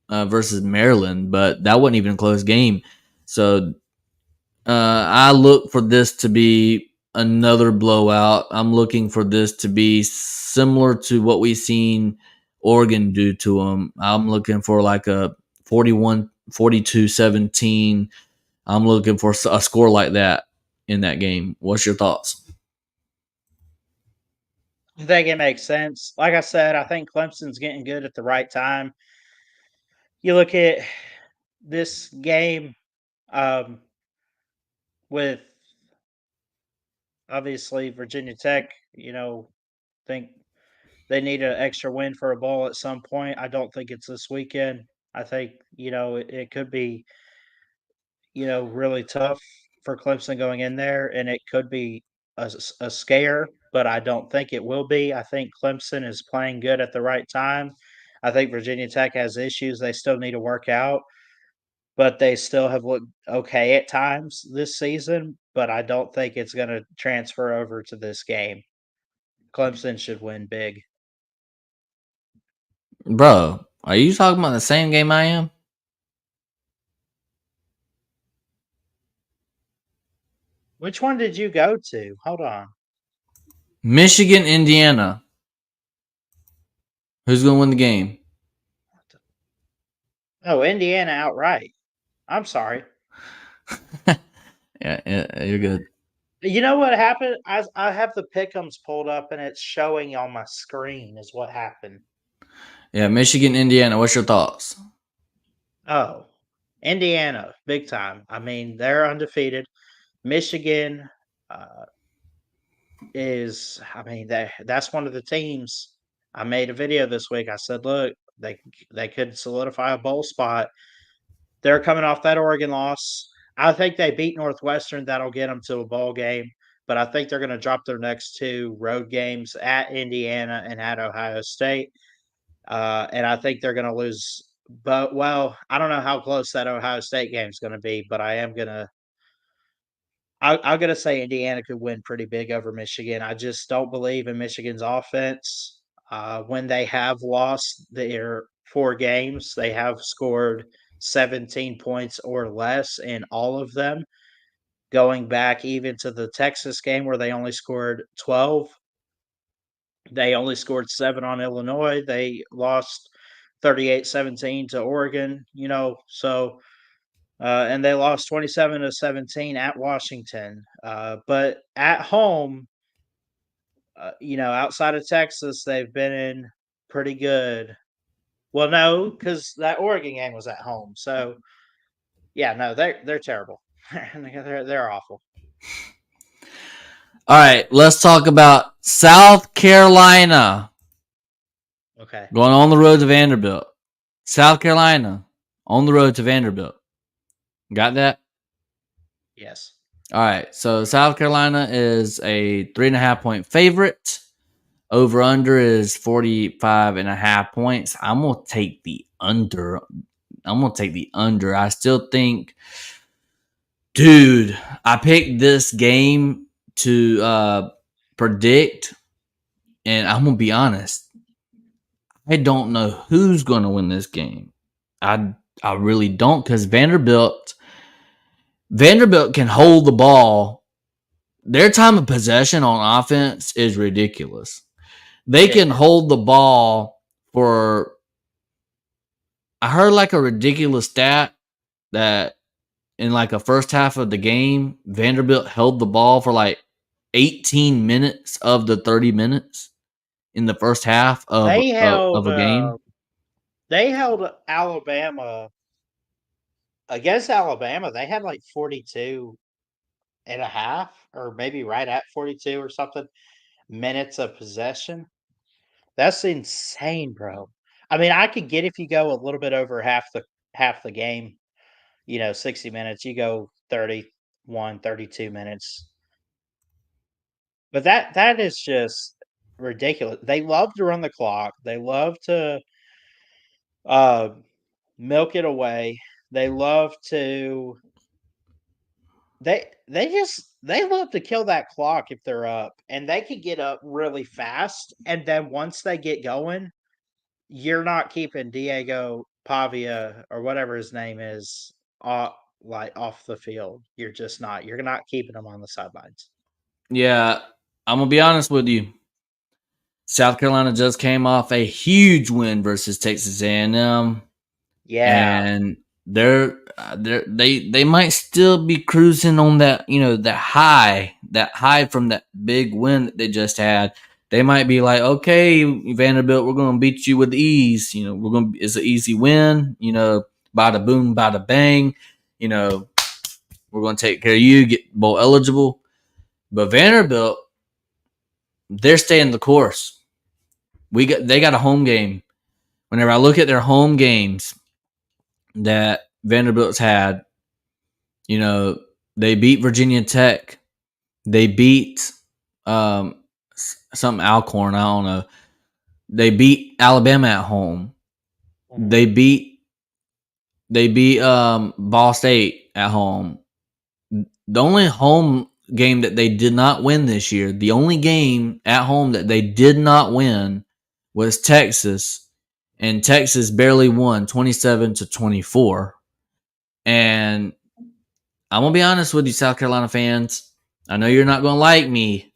versus Maryland, but that wasn't even a close game. So I look for this to be another blowout. I'm looking for this to be similar to what we've seen Oregon do to them. I'm looking for like a 42-17. I'm looking for a score like that in that game. What's your thoughts? I think it makes sense. Like I said, I think Clemson's getting good at the right time. You look at this game with obviously Virginia Tech, think they need an extra win for a bowl at some point. I don't think it's this weekend. I think, it could be, really tough for Clemson going in there, and it could be a scare, but I don't think it will be. I think Clemson is playing good at the right time. I think Virginia Tech has issues they still need to work out, but they still have looked okay at times this season, but I don't think it's going to transfer over to this game. Clemson should win big. Bro, are you talking about the same game I am? Which one did you go to? Hold on. Michigan, Indiana. Who's going to win the game? Oh, Indiana outright. I'm sorry. Yeah, you're good. You know what happened? I have the pick'ems pulled up and it's showing on my screen is what happened. Yeah, Michigan, Indiana. What's your thoughts? Oh, Indiana, big time. I mean, they're undefeated. Michigan that's one of the teams. I made a video this week. I said, look, they could solidify a bowl spot. They're coming off that Oregon loss. I think they beat Northwestern. That'll get them to a bowl game. But I think they're going to drop their next 2 road games at Indiana and at Ohio State. And I think they're going to lose. But, well, I don't know how close that Ohio State game is going to be, but I'm going to say Indiana could win pretty big over Michigan. I just don't believe in Michigan's offense. When they have lost their 4 games, they have scored 17 points or less in all of them. Going back even to the Texas game where they only scored 12. They only scored 7 on Illinois. They lost 38-17 to Oregon, so and they lost 27-17 at Washington. But at home, outside of Texas, they've been in pretty good. Well, no, because that Oregon game was at home. So, yeah, no, they're terrible. they're awful. All right, let's talk about South Carolina. Okay. Going on the road to Vanderbilt. South Carolina on the road to Vanderbilt. Got that? Yes. All right, so South Carolina is a 3.5-point favorite. Over under is 45.5 points. I'm gonna take the under. I still think, dude, I picked this game to predict, and I'm gonna be honest. I don't know who's gonna win this game. I really don't, because Vanderbilt can hold the ball. Their time of possession on offense is ridiculous. They can hold the ball for, I heard like a ridiculous stat that in like a first half of the game, Vanderbilt held the ball for like 18 minutes of the 30 minutes in the first half of a game. They held Alabama. Against Alabama, they had like 42.5, or maybe right at 42 or something, minutes of possession. That's insane, bro. I mean, I could get if you go a little bit over half the game, 60 minutes, you go 31, 32 minutes. But that is just ridiculous. They love to run the clock. They love to milk it away. They love to they love to kill that clock if they're up, and they can get up really fast, and then once they get going, you're not keeping Diego Pavia or whatever his name is off the field. You're just not. You're not keeping him on the sidelines. Yeah, I'm gonna be honest with you. South Carolina just came off a huge win versus Texas A&M. Yeah, and they might still be cruising on that, that high from that big win that they just had. They might be like, okay, Vanderbilt, we're going to beat you with ease. It's an easy win. Bada boom, bada bang. We're going to take care of you, get bowl eligible. But Vanderbilt, they're staying the course. They got a home game. Whenever I look at their home games that Vanderbilt's had, they beat Virginia Tech. They beat some Alcorn. I don't know. They beat Alabama at home. They beat Ball State at home. The only home game that they did not win this year, the only game at home that they did not win was Texas, and Texas barely won 27-24. And I'm going to be honest with you, South Carolina fans. I know you're not going to like me,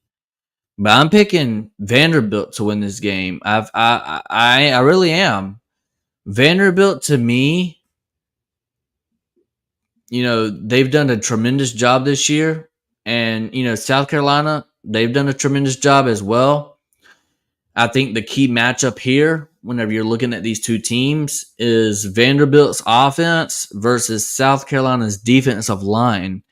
but I'm picking Vanderbilt to win this game. I really am. Vanderbilt, to me, they've done a tremendous job this year. And, South Carolina, they've done a tremendous job as well. I think the key matchup here, whenever you're looking at these two teams, is Vanderbilt's offense versus South Carolina's defensive line.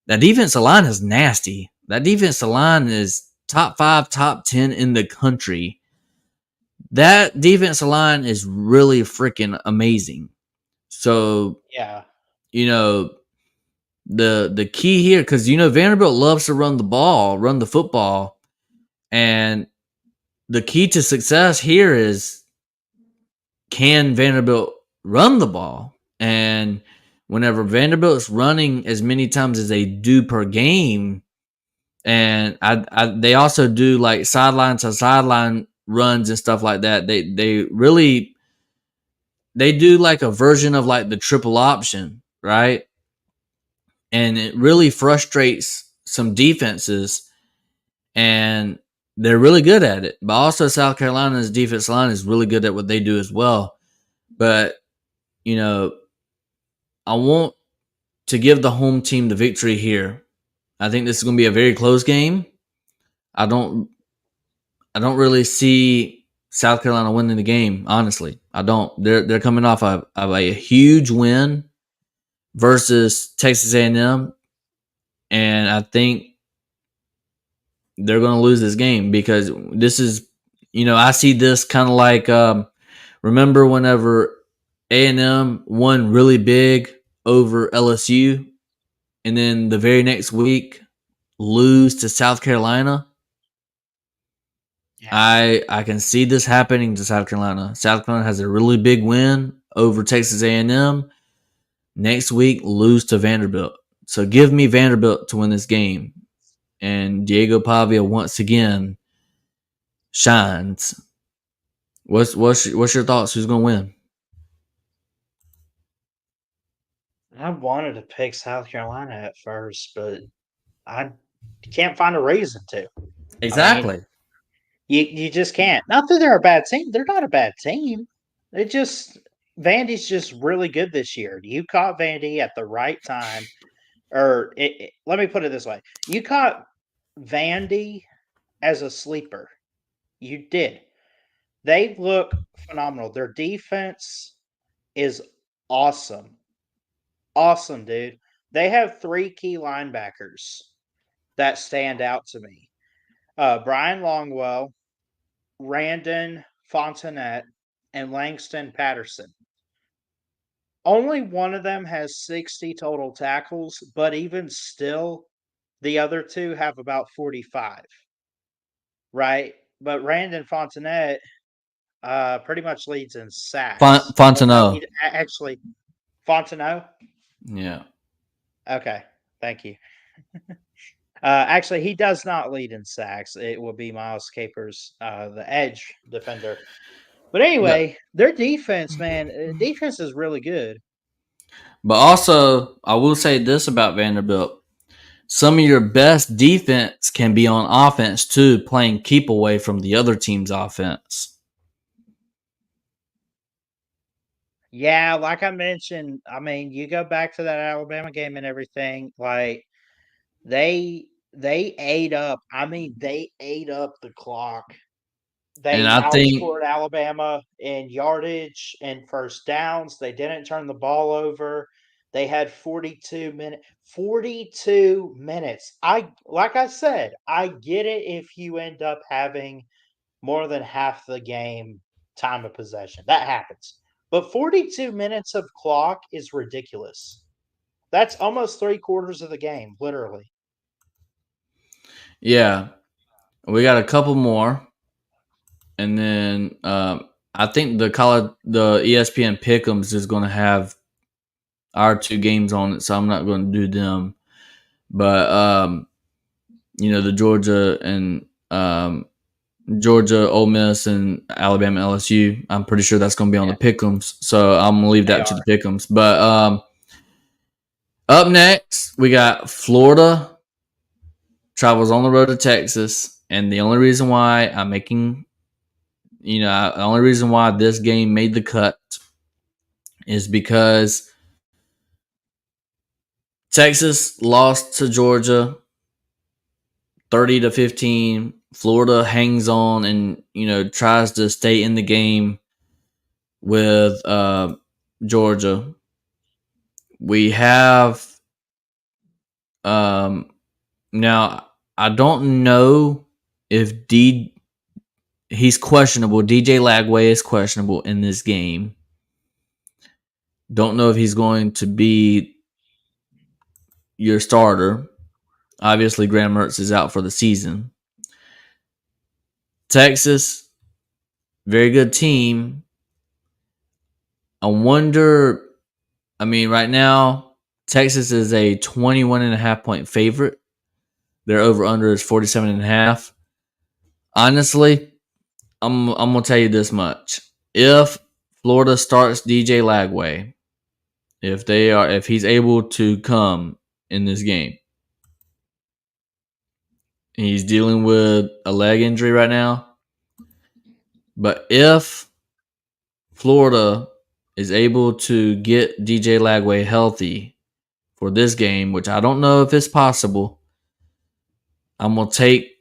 That defensive line is nasty. That defensive line is top 5, top 10 in the country. That defensive line is really freaking amazing. So, Yeah. The key here, because Vanderbilt loves to run the football, and the key to success here is, can Vanderbilt run the ball? And whenever Vanderbilt's running as many times as they do per game, and they also do like sideline to sideline runs and stuff like that. They do like a version of like the triple option, right? And it really frustrates some defenses, and they're really good at it. But also South Carolina's defense line is really good at what they do as well. But, I want to give the home team the victory here. I think this is going to be a very close game. I don't really see South Carolina winning the game, honestly. I don't. They're coming off of a huge win versus Texas A&M, and I think they're going to lose this game, because this is, I see this kind of like, remember whenever A&M won really big over LSU, and then the very next week lose to South Carolina? Yeah. I can see this happening to South Carolina. South Carolina has a really big win over Texas A&M. Next week, lose to Vanderbilt. So give me Vanderbilt to win this game. And Diego Pavia once again shines. What's your thoughts? Who's going to win? I wanted to pick South Carolina at first, but I can't find a reason to. Exactly. I mean, you just can't. Not that they're a bad team. They're not a bad team. Vandy's just really good this year. You caught Vandy at the right time. Let me put it this way. You caught Vandy as a sleeper. You did. They look phenomenal. Their defense is awesome. Awesome, dude. They have 3 key linebackers that stand out to me. Brian Longwell, Randon Fontenette, and Langston Patterson. Only one of them has 60 total tackles, but even still, the other 2 have about 45. Right? But Randon Fontenette pretty much leads in sacks. Fontenot. Actually, Fontenot? Yeah. Okay. Thank you. Actually, he does not lead in sacks. It will be Miles Capers, the edge defender. But anyway, their defense, man, defense is really good. But also, I will say this about Vanderbilt. Some of your best defense can be on offense too, playing keep away from the other team's offense. Yeah, like I mentioned, I mean, you go back to that Alabama game and everything, like they ate up. I mean, they ate up the clock. They outscored Alabama in yardage and first downs. They didn't turn the ball over. They had 42 minutes. 42 minutes. Like I said, I get it if you end up having more than half the game time of possession. That happens. But 42 minutes of clock is ridiculous. That's almost 3/4 of the game, literally. Yeah. We got a couple more. And then I think the ESPN Pick'ems is going to have our 2 games on it, so I'm not going to do them. But the Georgia, Ole Miss, and Alabama, LSU, I'm pretty sure that's going to be on the Pick'ems. So I'm going to leave that to the Pick'ems. But up next, we got Florida travels on the road to Texas, and the only reason why the only reason why this game made the cut is because Texas lost to Georgia 30-15. Florida hangs on and, tries to stay in the game with Georgia. We have now, I don't know if he's questionable. DJ Lagway is questionable in this game. Don't know if he's going to be your starter. Obviously, Graham Mertz is out for the season. Texas, very good team. I wonder, right now, Texas is a 21.5 point favorite. Their over-under is 47.5. Honestly, I'm going to tell you this much. If Florida starts DJ Lagway, if he's able to come in this game, he's dealing with a leg injury right now. But if Florida is able to get DJ Lagway healthy for this game, which I don't know if it's possible, I'm going to take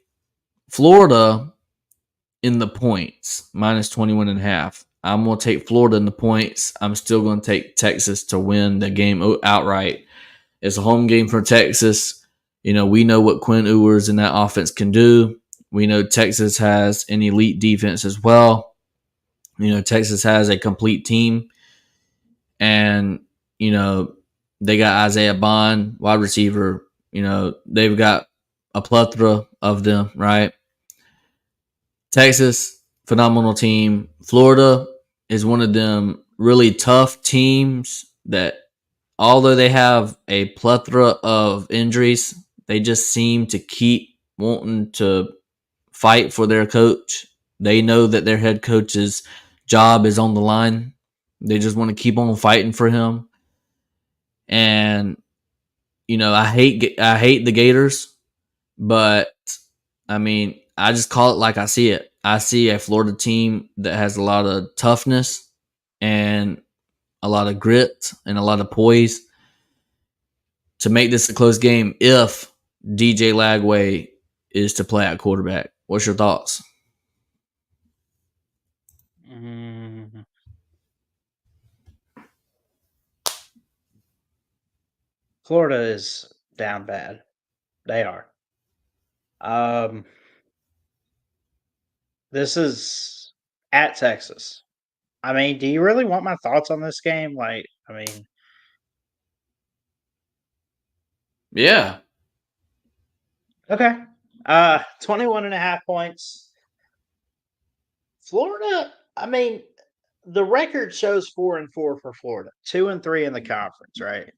Florida in the points, minus 21.5. I'm going to take Florida in the points. I'm still going to take Texas to win the game outright. It's a home game for Texas. We know what Quinn Ewers and that offense can do. We know Texas has an elite defense as well. Texas has a complete team. And, they got Isaiah Bond, wide receiver. They've got a plethora of them, right? Texas, phenomenal team. Florida is one of them really tough teams that, although they have a plethora of injuries, they just seem to keep wanting to fight for their coach. They know that their head coach's job is on the line. They just want to keep on fighting for him. And, I hate the Gators, but I just call it like I see it. I see a Florida team that has a lot of toughness and a lot of grit and a lot of poise to make this a close game if DJ Lagway is to play at quarterback. What's your thoughts? Florida is down bad. They are. This is at Texas. Do you really want my thoughts on this game? Yeah. Okay. 21.5 points. Florida, the record shows 4-4 for Florida, 2-3 in the conference, right?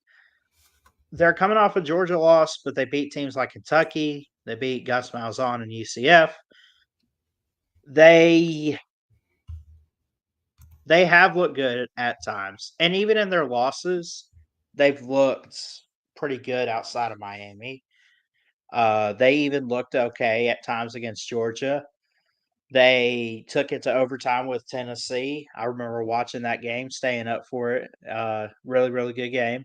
They're coming off a Georgia loss, but they beat teams like Kentucky. They beat Gus Malzahn and UCF. They have looked good at times. And even in their losses, they've looked pretty good outside of Miami. They even looked okay at times against Georgia. They took it to overtime with Tennessee. I remember watching that game, staying up for it. Really, really good game.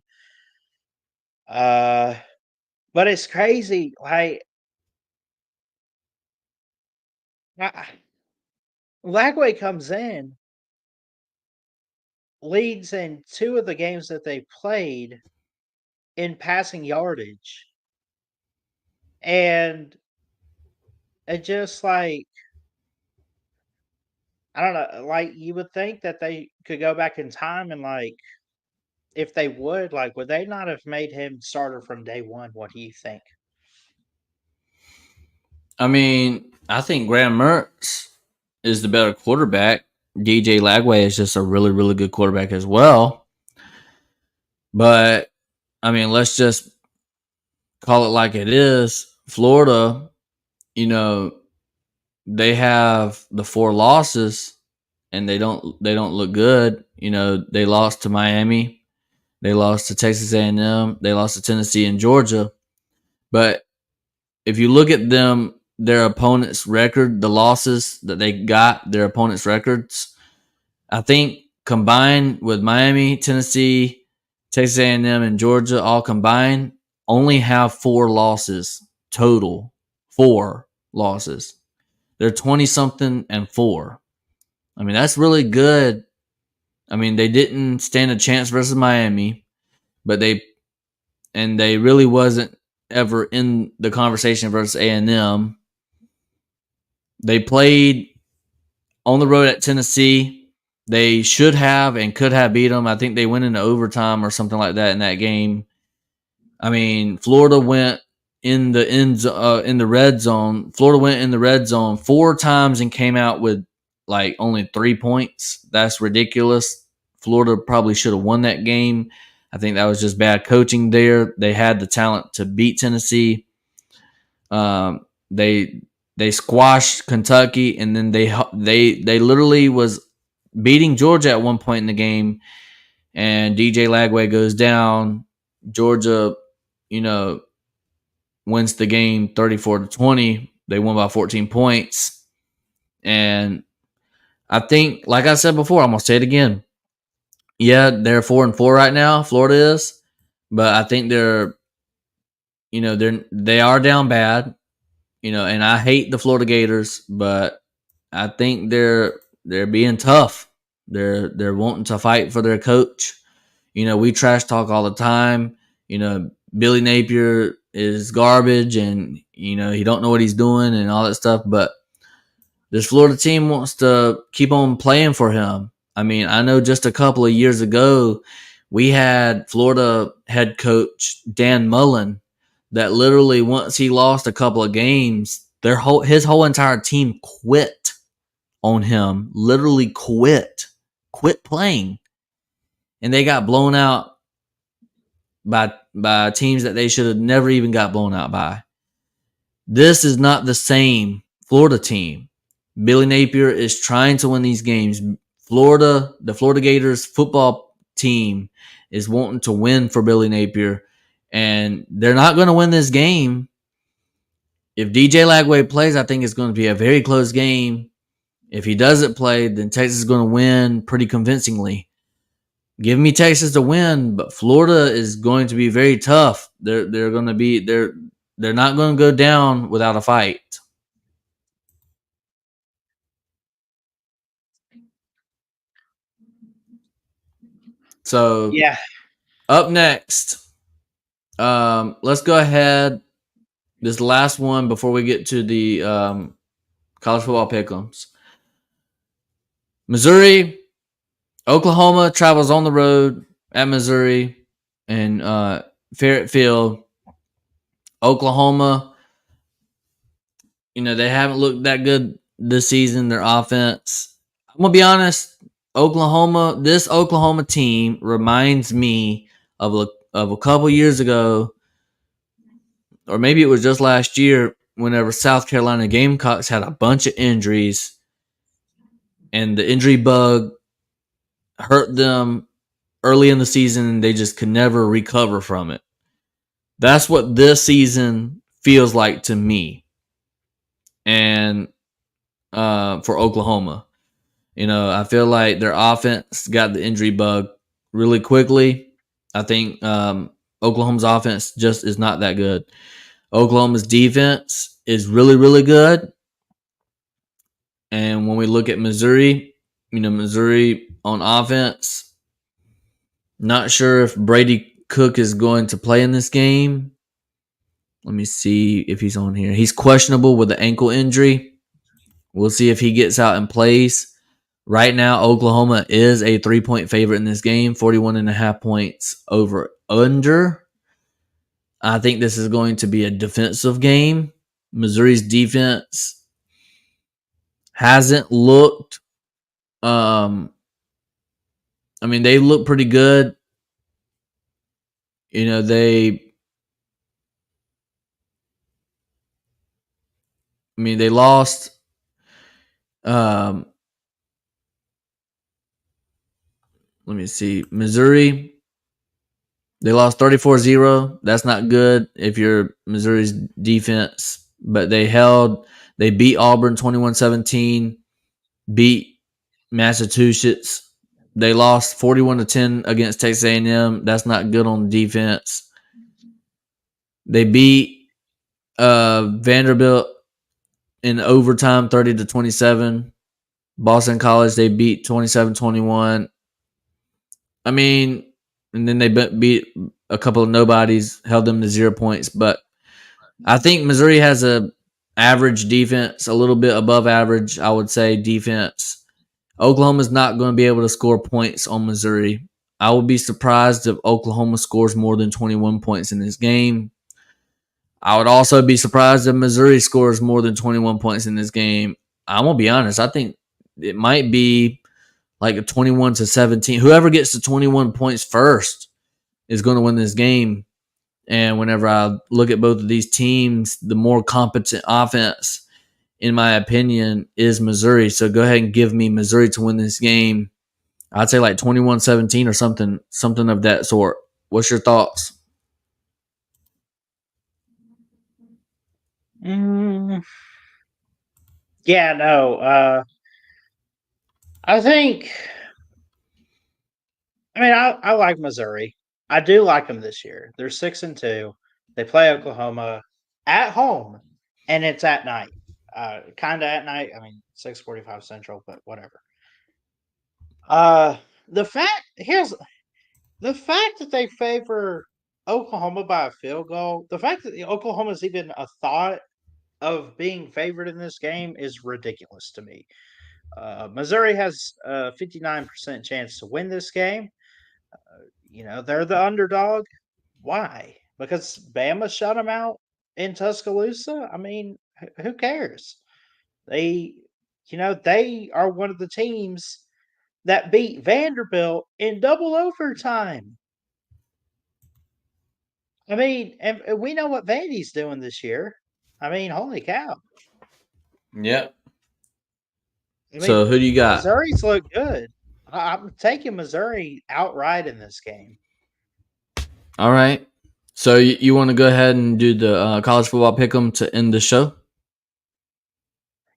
But it's crazy. Lagway comes in, leads in 2 of the games that they played in passing yardage. And it just I don't know, you would think that they could go back in time and if they would they not have made him starter from day one? What do you think? I think Graham Mertz is the better quarterback. DJ Lagway is just a really, really good quarterback as well. But, let's just call it like it is. Florida, they have the 4 losses and they don't look good. They lost to Miami. They lost to Texas A&M. They lost to Tennessee and Georgia. But if you look at them, their opponent's record, the losses that they got, their opponent's records, I think combined with Miami, Tennessee, Texas A&M, and Georgia all combined, only have 4 losses total. 4 losses. They're 20-something and 4. That's really good. They didn't stand a chance versus Miami, but they really wasn't ever in the conversation versus A&M. They played on the road at Tennessee. They should have and could have beat them. I think they went into overtime or something like that in that game. I mean, Florida went in the red zone. Florida went in the red zone 4 times and came out with like only 3 points. That's ridiculous. Florida probably should have won that game. I think that was just bad coaching there. They had the talent to beat Tennessee. They squashed Kentucky, and then they literally was beating Georgia at one point in the game, and DJ Lagway goes down. Georgia, wins the game 34-20. They won by 14 points. And I think, like I said before, I'm going to say it again. Yeah, they're 4-4 right now. Florida is. But I think they are down bad. And I hate the Florida Gators, but I think they're being tough. They're wanting to fight for their coach. We trash talk all the time. Billy Napier is garbage, and he don't know what he's doing and all that stuff. But this Florida team wants to keep on playing for him. I mean, I know just a couple of years ago, we had Florida head coach Dan Mullen that literally once he lost a couple of games, his whole entire team quit on him. Literally quit playing, and they got blown out by teams that they should have never even got blown out by. This is not the same Florida team. Billy Napier is trying to win these games. The Florida Gators football team is wanting to win for Billy Napier, and they're not going to win this game. If DJ Lagway plays, I think it's going to be a very close game. If he doesn't play, then Texas is going to win pretty convincingly. Give me Texas to win, but Florida is going to be very tough. They're not going to go down without a fight. So yeah, up next, let's go ahead. This last one before we get to the college football pick'ems. Missouri, Oklahoma travels on the road at Missouri and Fairfield Field. Oklahoma, they haven't looked that good this season, their offense. I'm going to be honest, this Oklahoma team reminds me of a couple years ago, or maybe it was just last year, whenever South Carolina Gamecocks had a bunch of injuries and the injury bug hurt them early in the season and they just could never recover from it. That's what this season feels like to me. And for Oklahoma, I feel like their offense got the injury bug really quickly. I think Oklahoma's offense just is not that good. Oklahoma's defense is really, really good. And when we look at Missouri, Missouri on offense, not sure if Brady Cook is going to play in this game. Let me see if he's on here. He's questionable with an ankle injury. We'll see if he gets out and plays. Right now, Oklahoma is a 3-point favorite in this game, 41.5 points over under. I think this is going to be a defensive game. Missouri's defense hasn't looked they look pretty good. They lost let me see. Missouri, they lost 34-0. That's not good if you're Missouri's defense, but they beat Auburn 21-17, beat Massachusetts. They lost 41-10 against Texas A&M. That's not good on defense. They beat Vanderbilt in overtime 30-27. Boston College, they beat 27-21. And then they beat a couple of nobodies, held them to 0 points. But I think Missouri has a average defense, a little bit above average, I would say, defense. Oklahoma's not going to be able to score points on Missouri. I will be surprised if Oklahoma scores more than 21 points in this game. I would also be surprised if Missouri scores more than 21 points in this game. I'm going to be honest. I think it might be like a 21-17. Whoever gets to 21 points first is going to win this game. And whenever I look at both of these teams, the more competent offense, in my opinion, is Missouri. So go ahead and give me Missouri to win this game. I'd say like 21-17 or something of that sort. What's your thoughts? Yeah, no. I think. I mean, I like Missouri. I do like them this year. They're 6-2. They play Oklahoma at home, and it's at night. Kind of at night. I mean, 6:45 Central, but whatever. The fact that they favor Oklahoma by a field goal, the fact that Oklahoma's even a thought of being favored in this game is ridiculous to me. Missouri has a 59% chance to win this game. They're the underdog. Why? Because Bama shut them out in Tuscaloosa? I mean, who cares? They are one of the teams that beat Vanderbilt in double overtime. I mean, and we know what Vandy's doing this year. I mean, holy cow. Yep. I mean, So who do you got? Missouri's look good. I'm taking Missouri outright in this game. All right. So you want to go ahead and do the college football pick'em to end the show?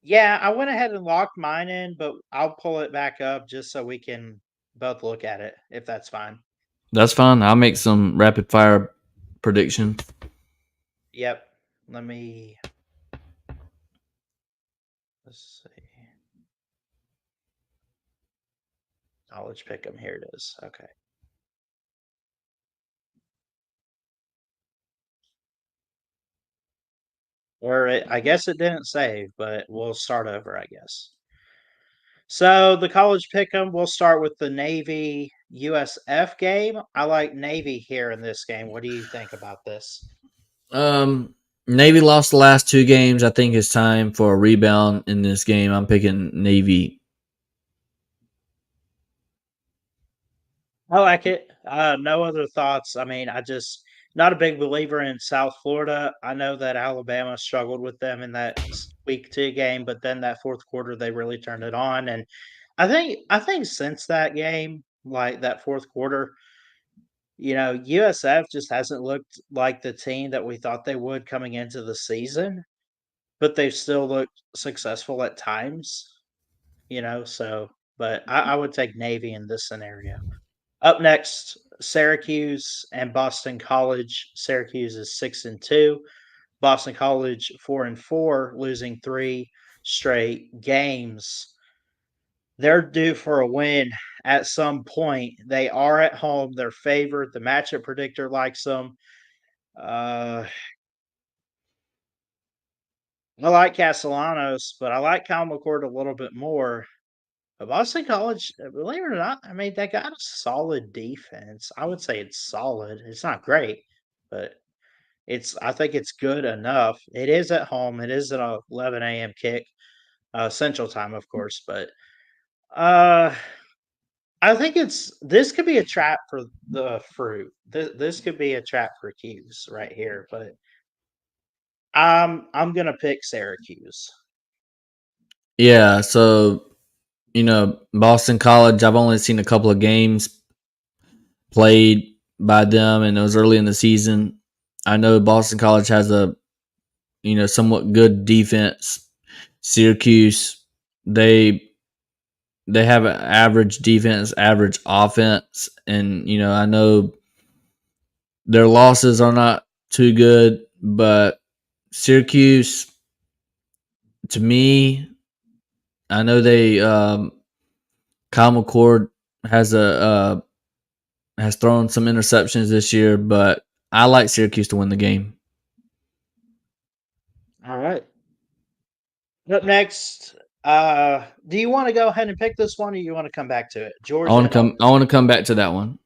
Yeah, I went ahead and locked mine in, but I'll pull it back up just so we can both look at it, if that's fine. That's fine. I'll make some rapid fire predictions. Yep. Let's see. College pick'em. Here it is. Okay. Or I guess it didn't save, but we'll start over, I guess. So the college pick'em, we'll start with the Navy USF game. I like Navy here in this game. What do you think about this? Navy lost the last two games. I think it's time for a rebound in this game. I'm picking Navy. I like it. No other thoughts. I mean, not a big believer in South Florida. I know that Alabama struggled with them in that week 2 game, but then that fourth quarter they really turned it on. And I think since that game, like that fourth quarter, USF just hasn't looked like the team that we thought they would coming into the season, but they've still looked successful at times, but I would take Navy in this scenario. Up next, Syracuse and Boston College. Syracuse is 6-2. Boston College 4-4, losing 3 straight games. They're due for a win at some point. They are at home. They're favored. The matchup predictor likes them. I like Castellanos, but I like Kyle McCord a little bit more. But Boston College, believe it or not, I mean, they got a solid defense. I would say it's solid. It's not great, but I think it's good enough. It is at home. It is an 11 a.m. kick, Central Time, of course. But I think this could be a trap for the fruit. This could be a trap for Q's right here. But I'm gonna pick Syracuse. Yeah. So Boston College. I've only seen a couple of games played by them, and it was early in the season. I know Boston College has a somewhat good defense. Syracuse, they have an average defense, average offense, and I know their losses are not too good, but Syracuse, to me, I know they Kyle McCord has thrown some interceptions this year, but I like Syracuse to win the game. All right. Up next, Do you want to go ahead and pick this one, or you want to come back to it? I Georgia. want to come back to that one.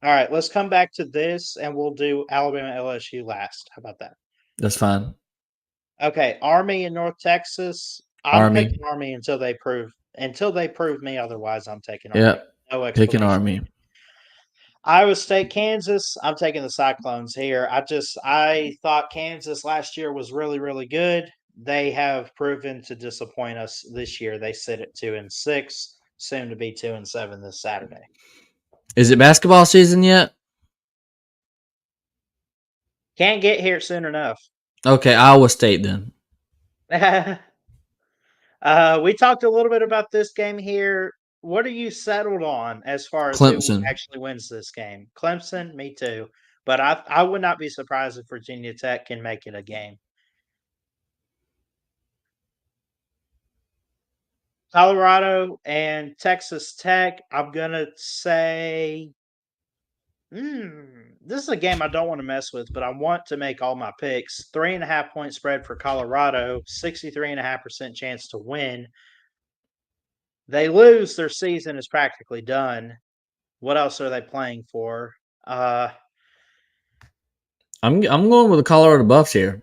All right, let's come back to this, and we'll do Alabama LSU last. How about that? That's fine. Okay, Army in North Texas. I'm picking Army until they prove me otherwise. I'm taking Army. Yeah, No picking explanation. Army. Iowa State, Kansas. I'm taking the Cyclones here. I thought Kansas last year was really, really good. They have proven to disappoint us this year. They sit at 2-6, soon to be 2-7 this Saturday. Is it basketball season yet? Can't get here soon enough. Okay, Iowa State then. We talked a little bit about this game here. What are you settled on as far as Clemson. who actually wins this game? Clemson, me too. But I would not be surprised if Virginia Tech can make it a game. Colorado and Texas Tech, I'm going to say this is a game I don't want to mess with, but I want to make all my picks. 3.5-point spread for Colorado, 63.5% chance to win. They lose, their season is practically done. What else are they playing for? I'm going with the Colorado Buffs here.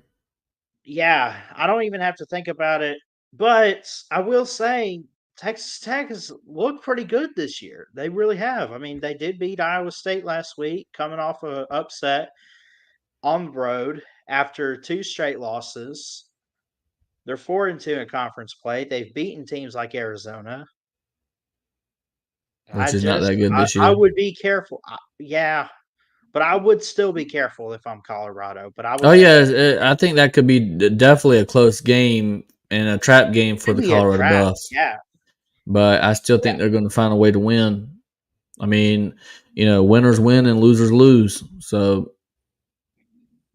Yeah, I don't even have to think about it. But I will say Texas Tech has looked pretty good this year. They really have. I mean, they did beat Iowa State last week, coming off an upset on the road after 2 straight losses. They're 4-2 in conference play. They've beaten teams like Arizona. Which is not that good this year. I would be careful. Yeah, but I would still be careful if I'm Colorado. But I would. Oh yeah, I think that could be definitely a close game and a trap game for the Colorado Buffs. Yeah, but I still think they're going to find a way to win. I mean, winners win and losers lose. So,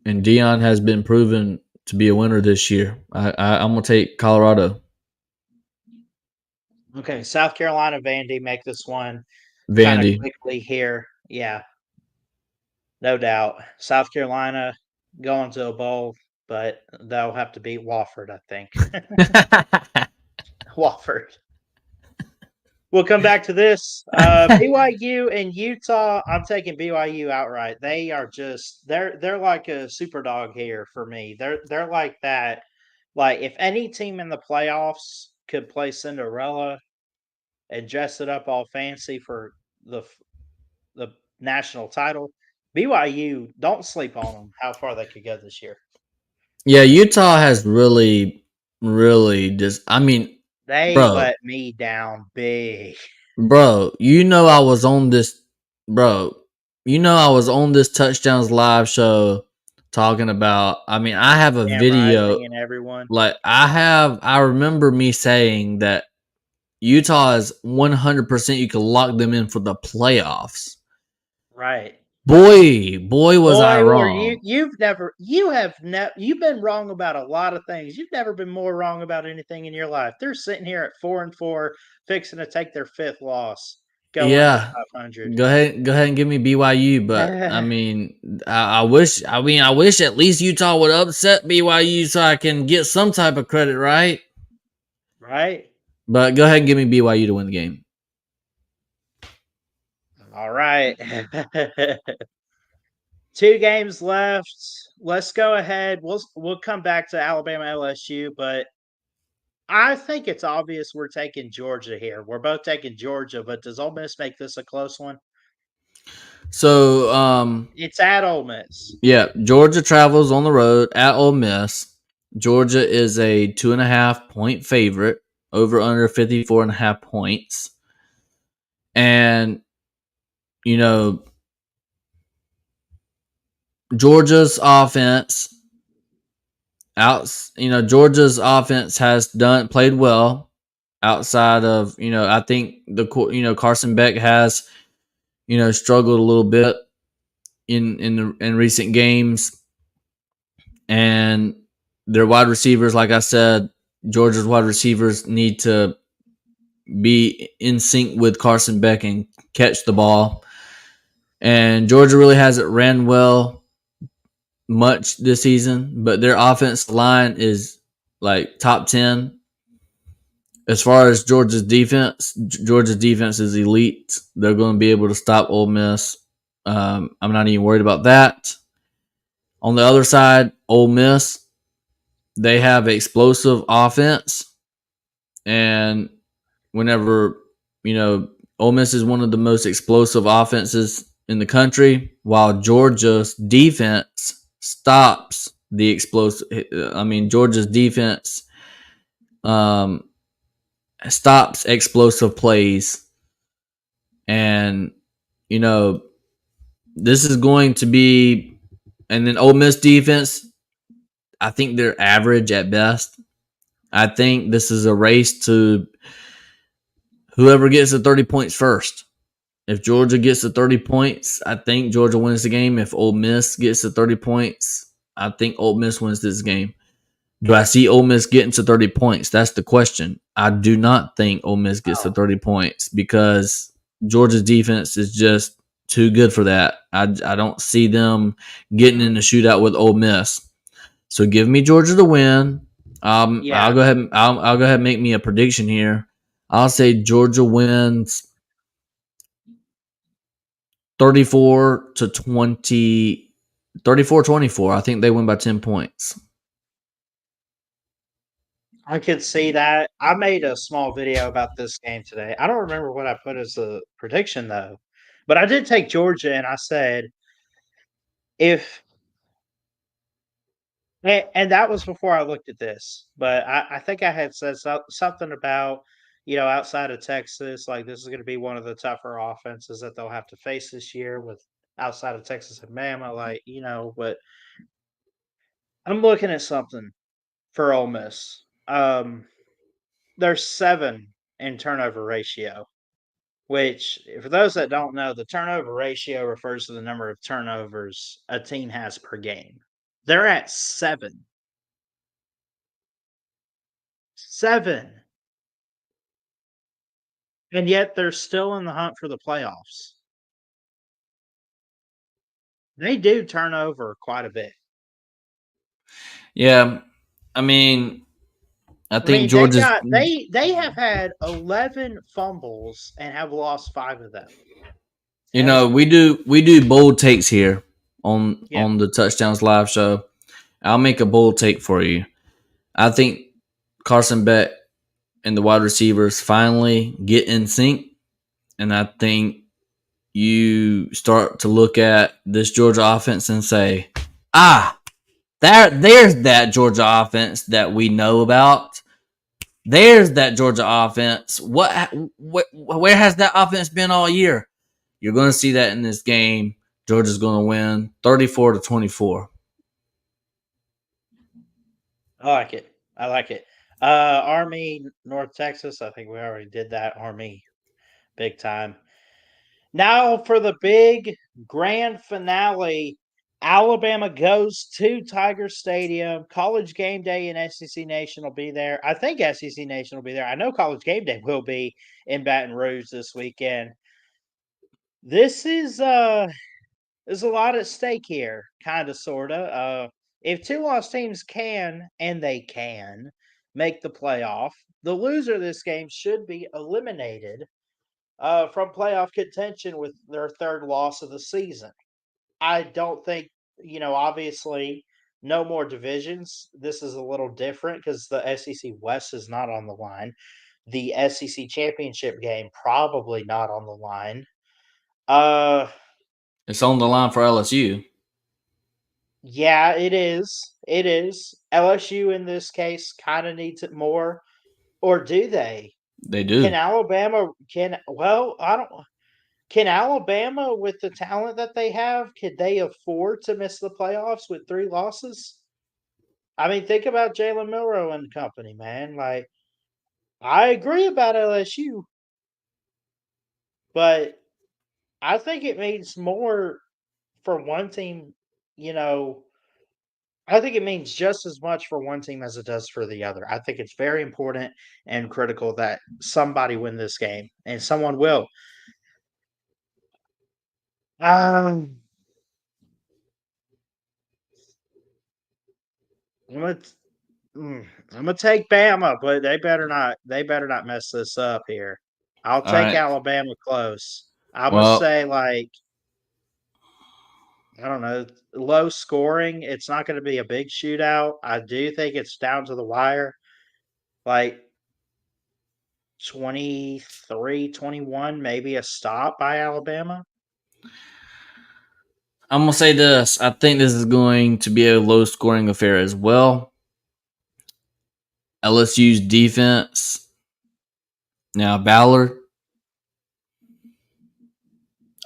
and Deion has been proven to be a winner this year. I'm going to take Colorado. Okay, South Carolina, Vandy, make this one Vandy quickly here. Yeah, no doubt. South Carolina going to a bowl, but they'll have to beat Wofford, I think. Wofford. We'll come back to this. BYU and Utah. I'm taking BYU outright. They are they're like a super dog here for me. They're like that. Like if any team in the playoffs could play Cinderella and dress it up all fancy for the national title, BYU, don't sleep on them. How far they could go this year. Yeah, Utah has really, really just. I mean, they let me down big. Bro, I was on this. Bro, I was on this Touchdowns Live show talking about. I mean, I have a video. And everyone. Like I remember me saying that Utah is 100%. You can lock them in for the playoffs. Right. Boy, was I wrong. You've been wrong about a lot of things. You've never been more wrong about anything in your life. They're sitting here at 4-4, fixing to take their 5th loss. Yeah, 500. Go ahead and give me BYU. But I mean, I wish at least Utah would upset BYU so I can get some type of credit, right? Right. But go ahead and give me BYU to win the game. All right. 2 games left. Let's go ahead. We'll come back to Alabama LSU, but I think it's obvious we're taking Georgia here. We're both taking Georgia, but does Ole Miss make this a close one? So it's at Ole Miss. Yeah, Georgia travels on the road at Ole Miss. Georgia is a 2.5-point favorite, over under 54.5 points. And Georgia's offense Georgia's offense has played well outside of, I think Carson Beck has, struggled a little bit in recent games, and their wide receivers, like I said, Georgia's wide receivers need to be in sync with Carson Beck and catch the ball. And Georgia really hasn't ran well much this season, but their offensive line is like top 10. as far as Georgia's defense is elite. They're going to be able to stop Ole Miss. I'm not even worried about that. On the other side, Ole Miss, they have explosive offense, and whenever Ole Miss is one of the most explosive offenses in the country, while Georgia's defense stops the explosive. Georgia's defense um, stops explosive plays, and this is going to be. And then Ole Miss defense, I think they're average at best. I think this is a race to whoever gets the 30 points first. If Georgia gets the 30 points, I think Georgia wins the game. If Ole Miss gets the 30 points, I think Ole Miss wins this game. Do I see Ole Miss getting to 30 points? That's the question. I do not think Ole Miss gets to 30 points because Georgia's defense is just too good for that. I don't see them getting in a shootout with Ole Miss. So give me Georgia to win. I'll go ahead. I'll go ahead and make me a prediction here. I'll say Georgia wins 34-20, 34-24. I think they win by 10 points. I could see that. I made a small video about this game today. I don't remember what I put as a prediction though, but I did take Georgia and I said if and that was before I looked at this, but I think I had said something about, outside of Texas, like this is going to be one of the tougher offenses that they'll have to face this year with outside of Texas and Bama, but I'm looking at something for Ole Miss. There's 7 in turnover ratio, which for those that don't know, the turnover ratio refers to the number of turnovers a team has per game. They're at 7. 7. And yet they're still in the hunt for the playoffs. They do turn over quite a bit. Yeah, I think Georgia's. They have had 11 fumbles and have lost 5 of them. We do bold takes here on the Touchdowns Live show. I'll make a bold take for you. I think Carson Beck and the wide receivers finally get in sync, and I think you start to look at this Georgia offense and say, there's that Georgia offense that we know about. There's that Georgia offense. Where has that offense been all year? You're going to see that in this game. Georgia's going to win 34-24. I like it. Army, North Texas. I think we already did that. Army, big time. Now for the big grand finale. Alabama goes to Tiger Stadium. College Game Day and SEC Nation will be there. I think SEC Nation will be there. I know College Game Day will be in Baton Rouge this weekend. This is there's a lot at stake here, kind of, sort of. If 2 lost teams can, and they can, make the playoff, the loser of this game should be eliminated from playoff contention with their 3rd loss of the season. I don't think, obviously, no more divisions. This is a little different because the SEC West is not on the line. The SEC championship game probably not on the line. It's on the line for LSU. Yeah, it is. It is. LSU in this case kind of needs it more, or do they? They do. Can Alabama? I don't. Can Alabama, with the talent that they have, could they afford to miss the playoffs with 3 losses? I mean, think about Jalen Milroe and company, man. Like, I agree about LSU, but I think it means more for one team. You know, I think it means just as much for one team as it does for the other. I think it's very important and critical that somebody win this game, and someone will. Um, let's I'm gonna take Bama, but they better not. They better not mess this up here. I'll All take right. Alabama close. I'm gonna Well, say like I don't know, low scoring. It's not going to be a big shootout. I do think it's down to the wire, like 23-21, maybe a stop by Alabama. I'm gonna say this. I think this is going to be a low scoring affair as well. LSU's defense. Now, Ballard.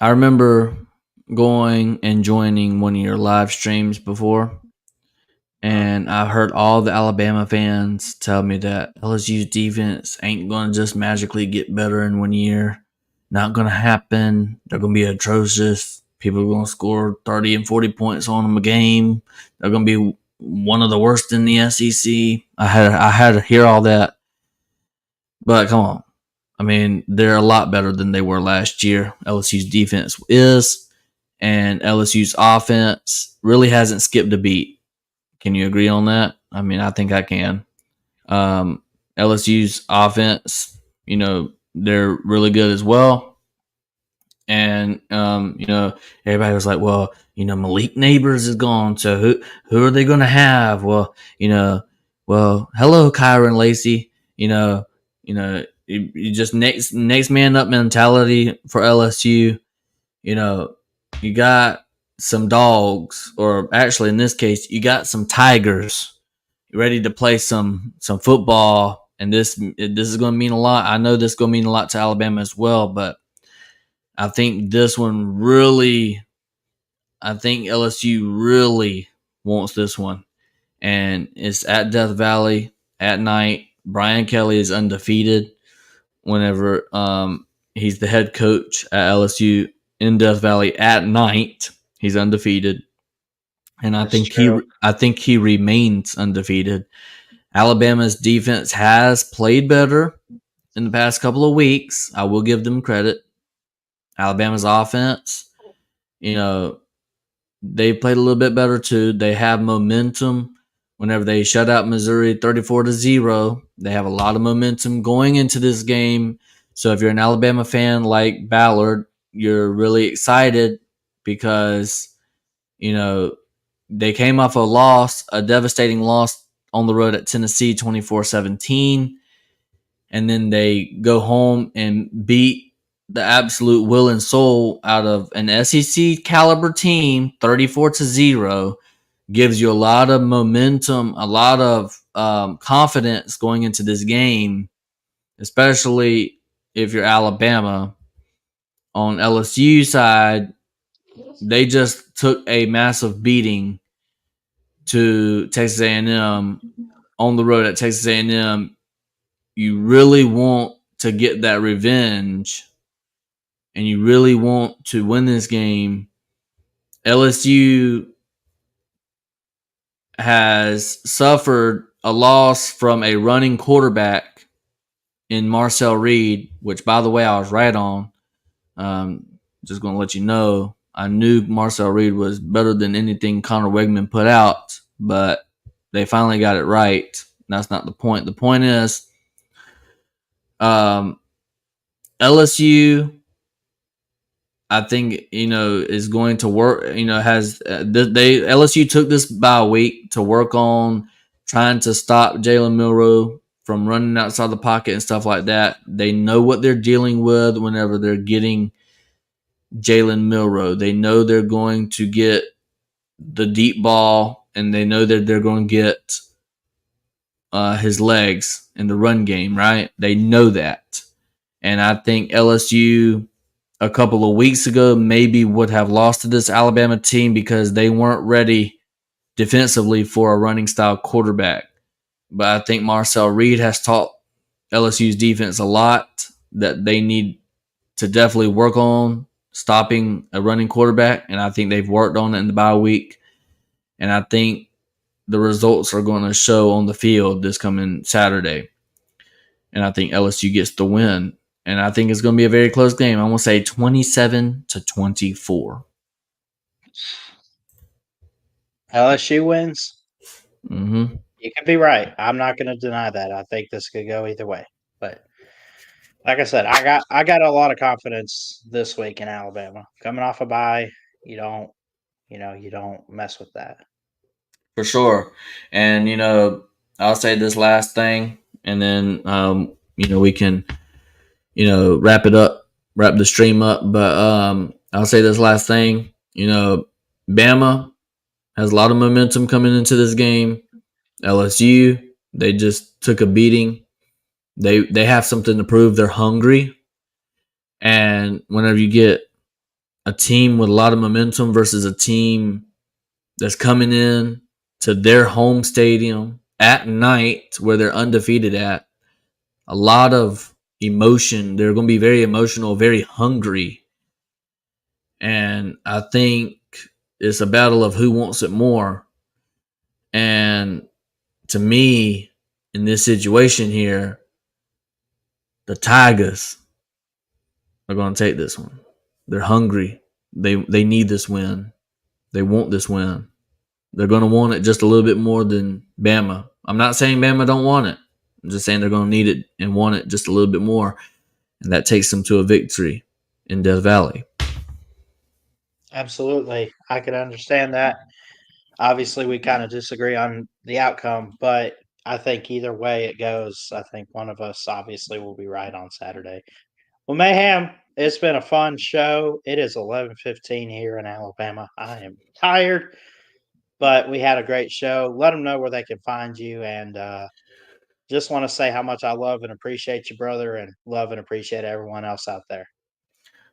I remember going and joining one of your live streams before, and I heard all the Alabama fans tell me that LSU's defense ain't going to just magically get better in 1 year. Not going to happen. They're going to be atrocious. People are going to score 30 and 40 points on them a game. They're going to be one of the worst in the SEC. I had to hear all that. But come on. I mean, they're a lot better than they were last year. LSU's defense is, and LSU's offense really hasn't skipped a beat. Can you agree on that? I mean, I think I can. LSU's offense, they're really good as well. And everybody was like, well, Malik Neighbors is gone, so who are they going to have? Well, hello, Kyron Lacey. You just next man up mentality for LSU. You got some dogs, or actually in this case, you got some tigers ready to play some football, and this is going to mean a lot. I know this is going to mean a lot to Alabama as well, but I think this one really, I think LSU really wants this one, and it's at Death Valley at night. Brian Kelly is undefeated whenever he's the head coach at LSU in Death Valley at night. He's undefeated, and I think he remains undefeated. Alabama's defense has played better in the past couple of weeks. I will give them credit. Alabama's offense, they played a little bit better too. They have momentum. Whenever they shut out Missouri 34-0, they have a lot of momentum going into this game. So if you're an Alabama fan like Ballard, you're really excited because, they came off a devastating loss on the road at Tennessee 24-17. And then they go home and beat the absolute will and soul out of an SEC caliber team 34-0. Gives you a lot of momentum, a lot of confidence going into this game, especially if you're Alabama. On LSU side, they just took a massive beating to Texas A&M on the road at Texas A&M. You really want to get that revenge, and you really want to win this game. LSU has suffered a loss from a running quarterback in Marcel Reed, which, by the way, I was right on. Just going to let you know, I knew Marcel Reed was better than anything Connor Wegman put out, but they finally got it right. That's not the point. The point is, LSU, I think, is going to work, LSU took this bye week to work on trying to stop Jalen Milroe from running outside the pocket and stuff like that. They know what they're dealing with whenever they're getting Jalen Milroe. They know they're going to get the deep ball, and they know that they're going to get his legs in the run game, right? They know that. And I think LSU a couple of weeks ago maybe would have lost to this Alabama team because they weren't ready defensively for a running style quarterback. But I think Marcel Reed has taught LSU's defense a lot that they need to definitely work on stopping a running quarterback, and I think they've worked on it in the bye week. And I think the results are going to show on the field this coming Saturday. And I think LSU gets the win. And I think it's going to be a very close game. I'm going to say 27-24. LSU wins. Mm-hmm. You could be right. I'm not going to deny that. I think this could go either way. But like I said, I got a lot of confidence this week in Alabama. Coming off a bye, you don't you don't mess with that. For sure. And I'll say this last thing, and then we can wrap it up, wrap the stream up. But I'll say this last thing. Bama has a lot of momentum coming into this game. LSU, they just took a beating. They have something to prove. They're hungry. And whenever you get a team with a lot of momentum versus a team that's coming in to their home stadium at night where they're undefeated at, a lot of emotion. They're going to be very emotional, very hungry. And I think it's a battle of who wants it more. And to me, in this situation here, the Tigers are going to take this one. They're hungry. They need this win. They want this win. They're going to want it just a little bit more than Bama. I'm not saying Bama don't want it. I'm just saying they're going to need it and want it just a little bit more. And that takes them to a victory in Death Valley. Absolutely. I can understand that. Obviously, we kind of disagree on the outcome, but I think either way it goes, I think one of us obviously will be right on Saturday. Well, Mayhem, it's been a fun show. It is 11:15 here in Alabama. I am tired, but we had a great show. Let them know where they can find you, and just want to say how much I love and appreciate you, brother, and love and appreciate everyone else out there.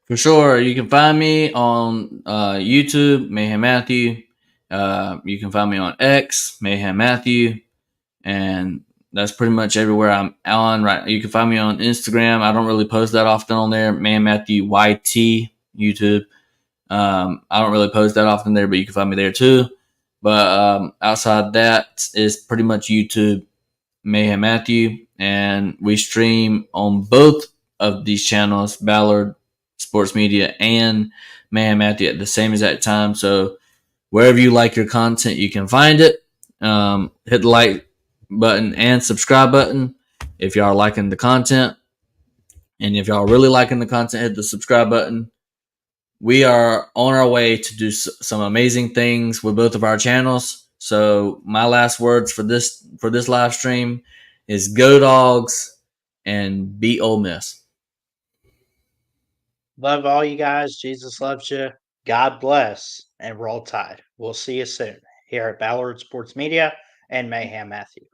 For sure. You can find me on YouTube, Mayhem Matthew. You can find me on X, Mayhem Matthew. And that's pretty much everywhere I'm on. Right. You can find me on Instagram. I don't really post that often on there. Mayhem Matthew YT, YouTube. I don't really post that often there, but you can find me there too. But outside that is pretty much YouTube, Mayhem Matthew. And we stream on both of these channels, Ballard Sports Media and Mayhem Matthew at the same exact time. So wherever you like your content, you can find it. Hit the like button and subscribe button if y'all are liking the content. And if y'all are really liking the content, hit the subscribe button. We are on our way to do some amazing things with both of our channels. So my last words for this live stream is go Dogs and beat Ole Miss. Love all you guys. Jesus loves you. God bless, and roll tide. We'll see you soon here at Ballard Sports Media and Mayhem Matthew.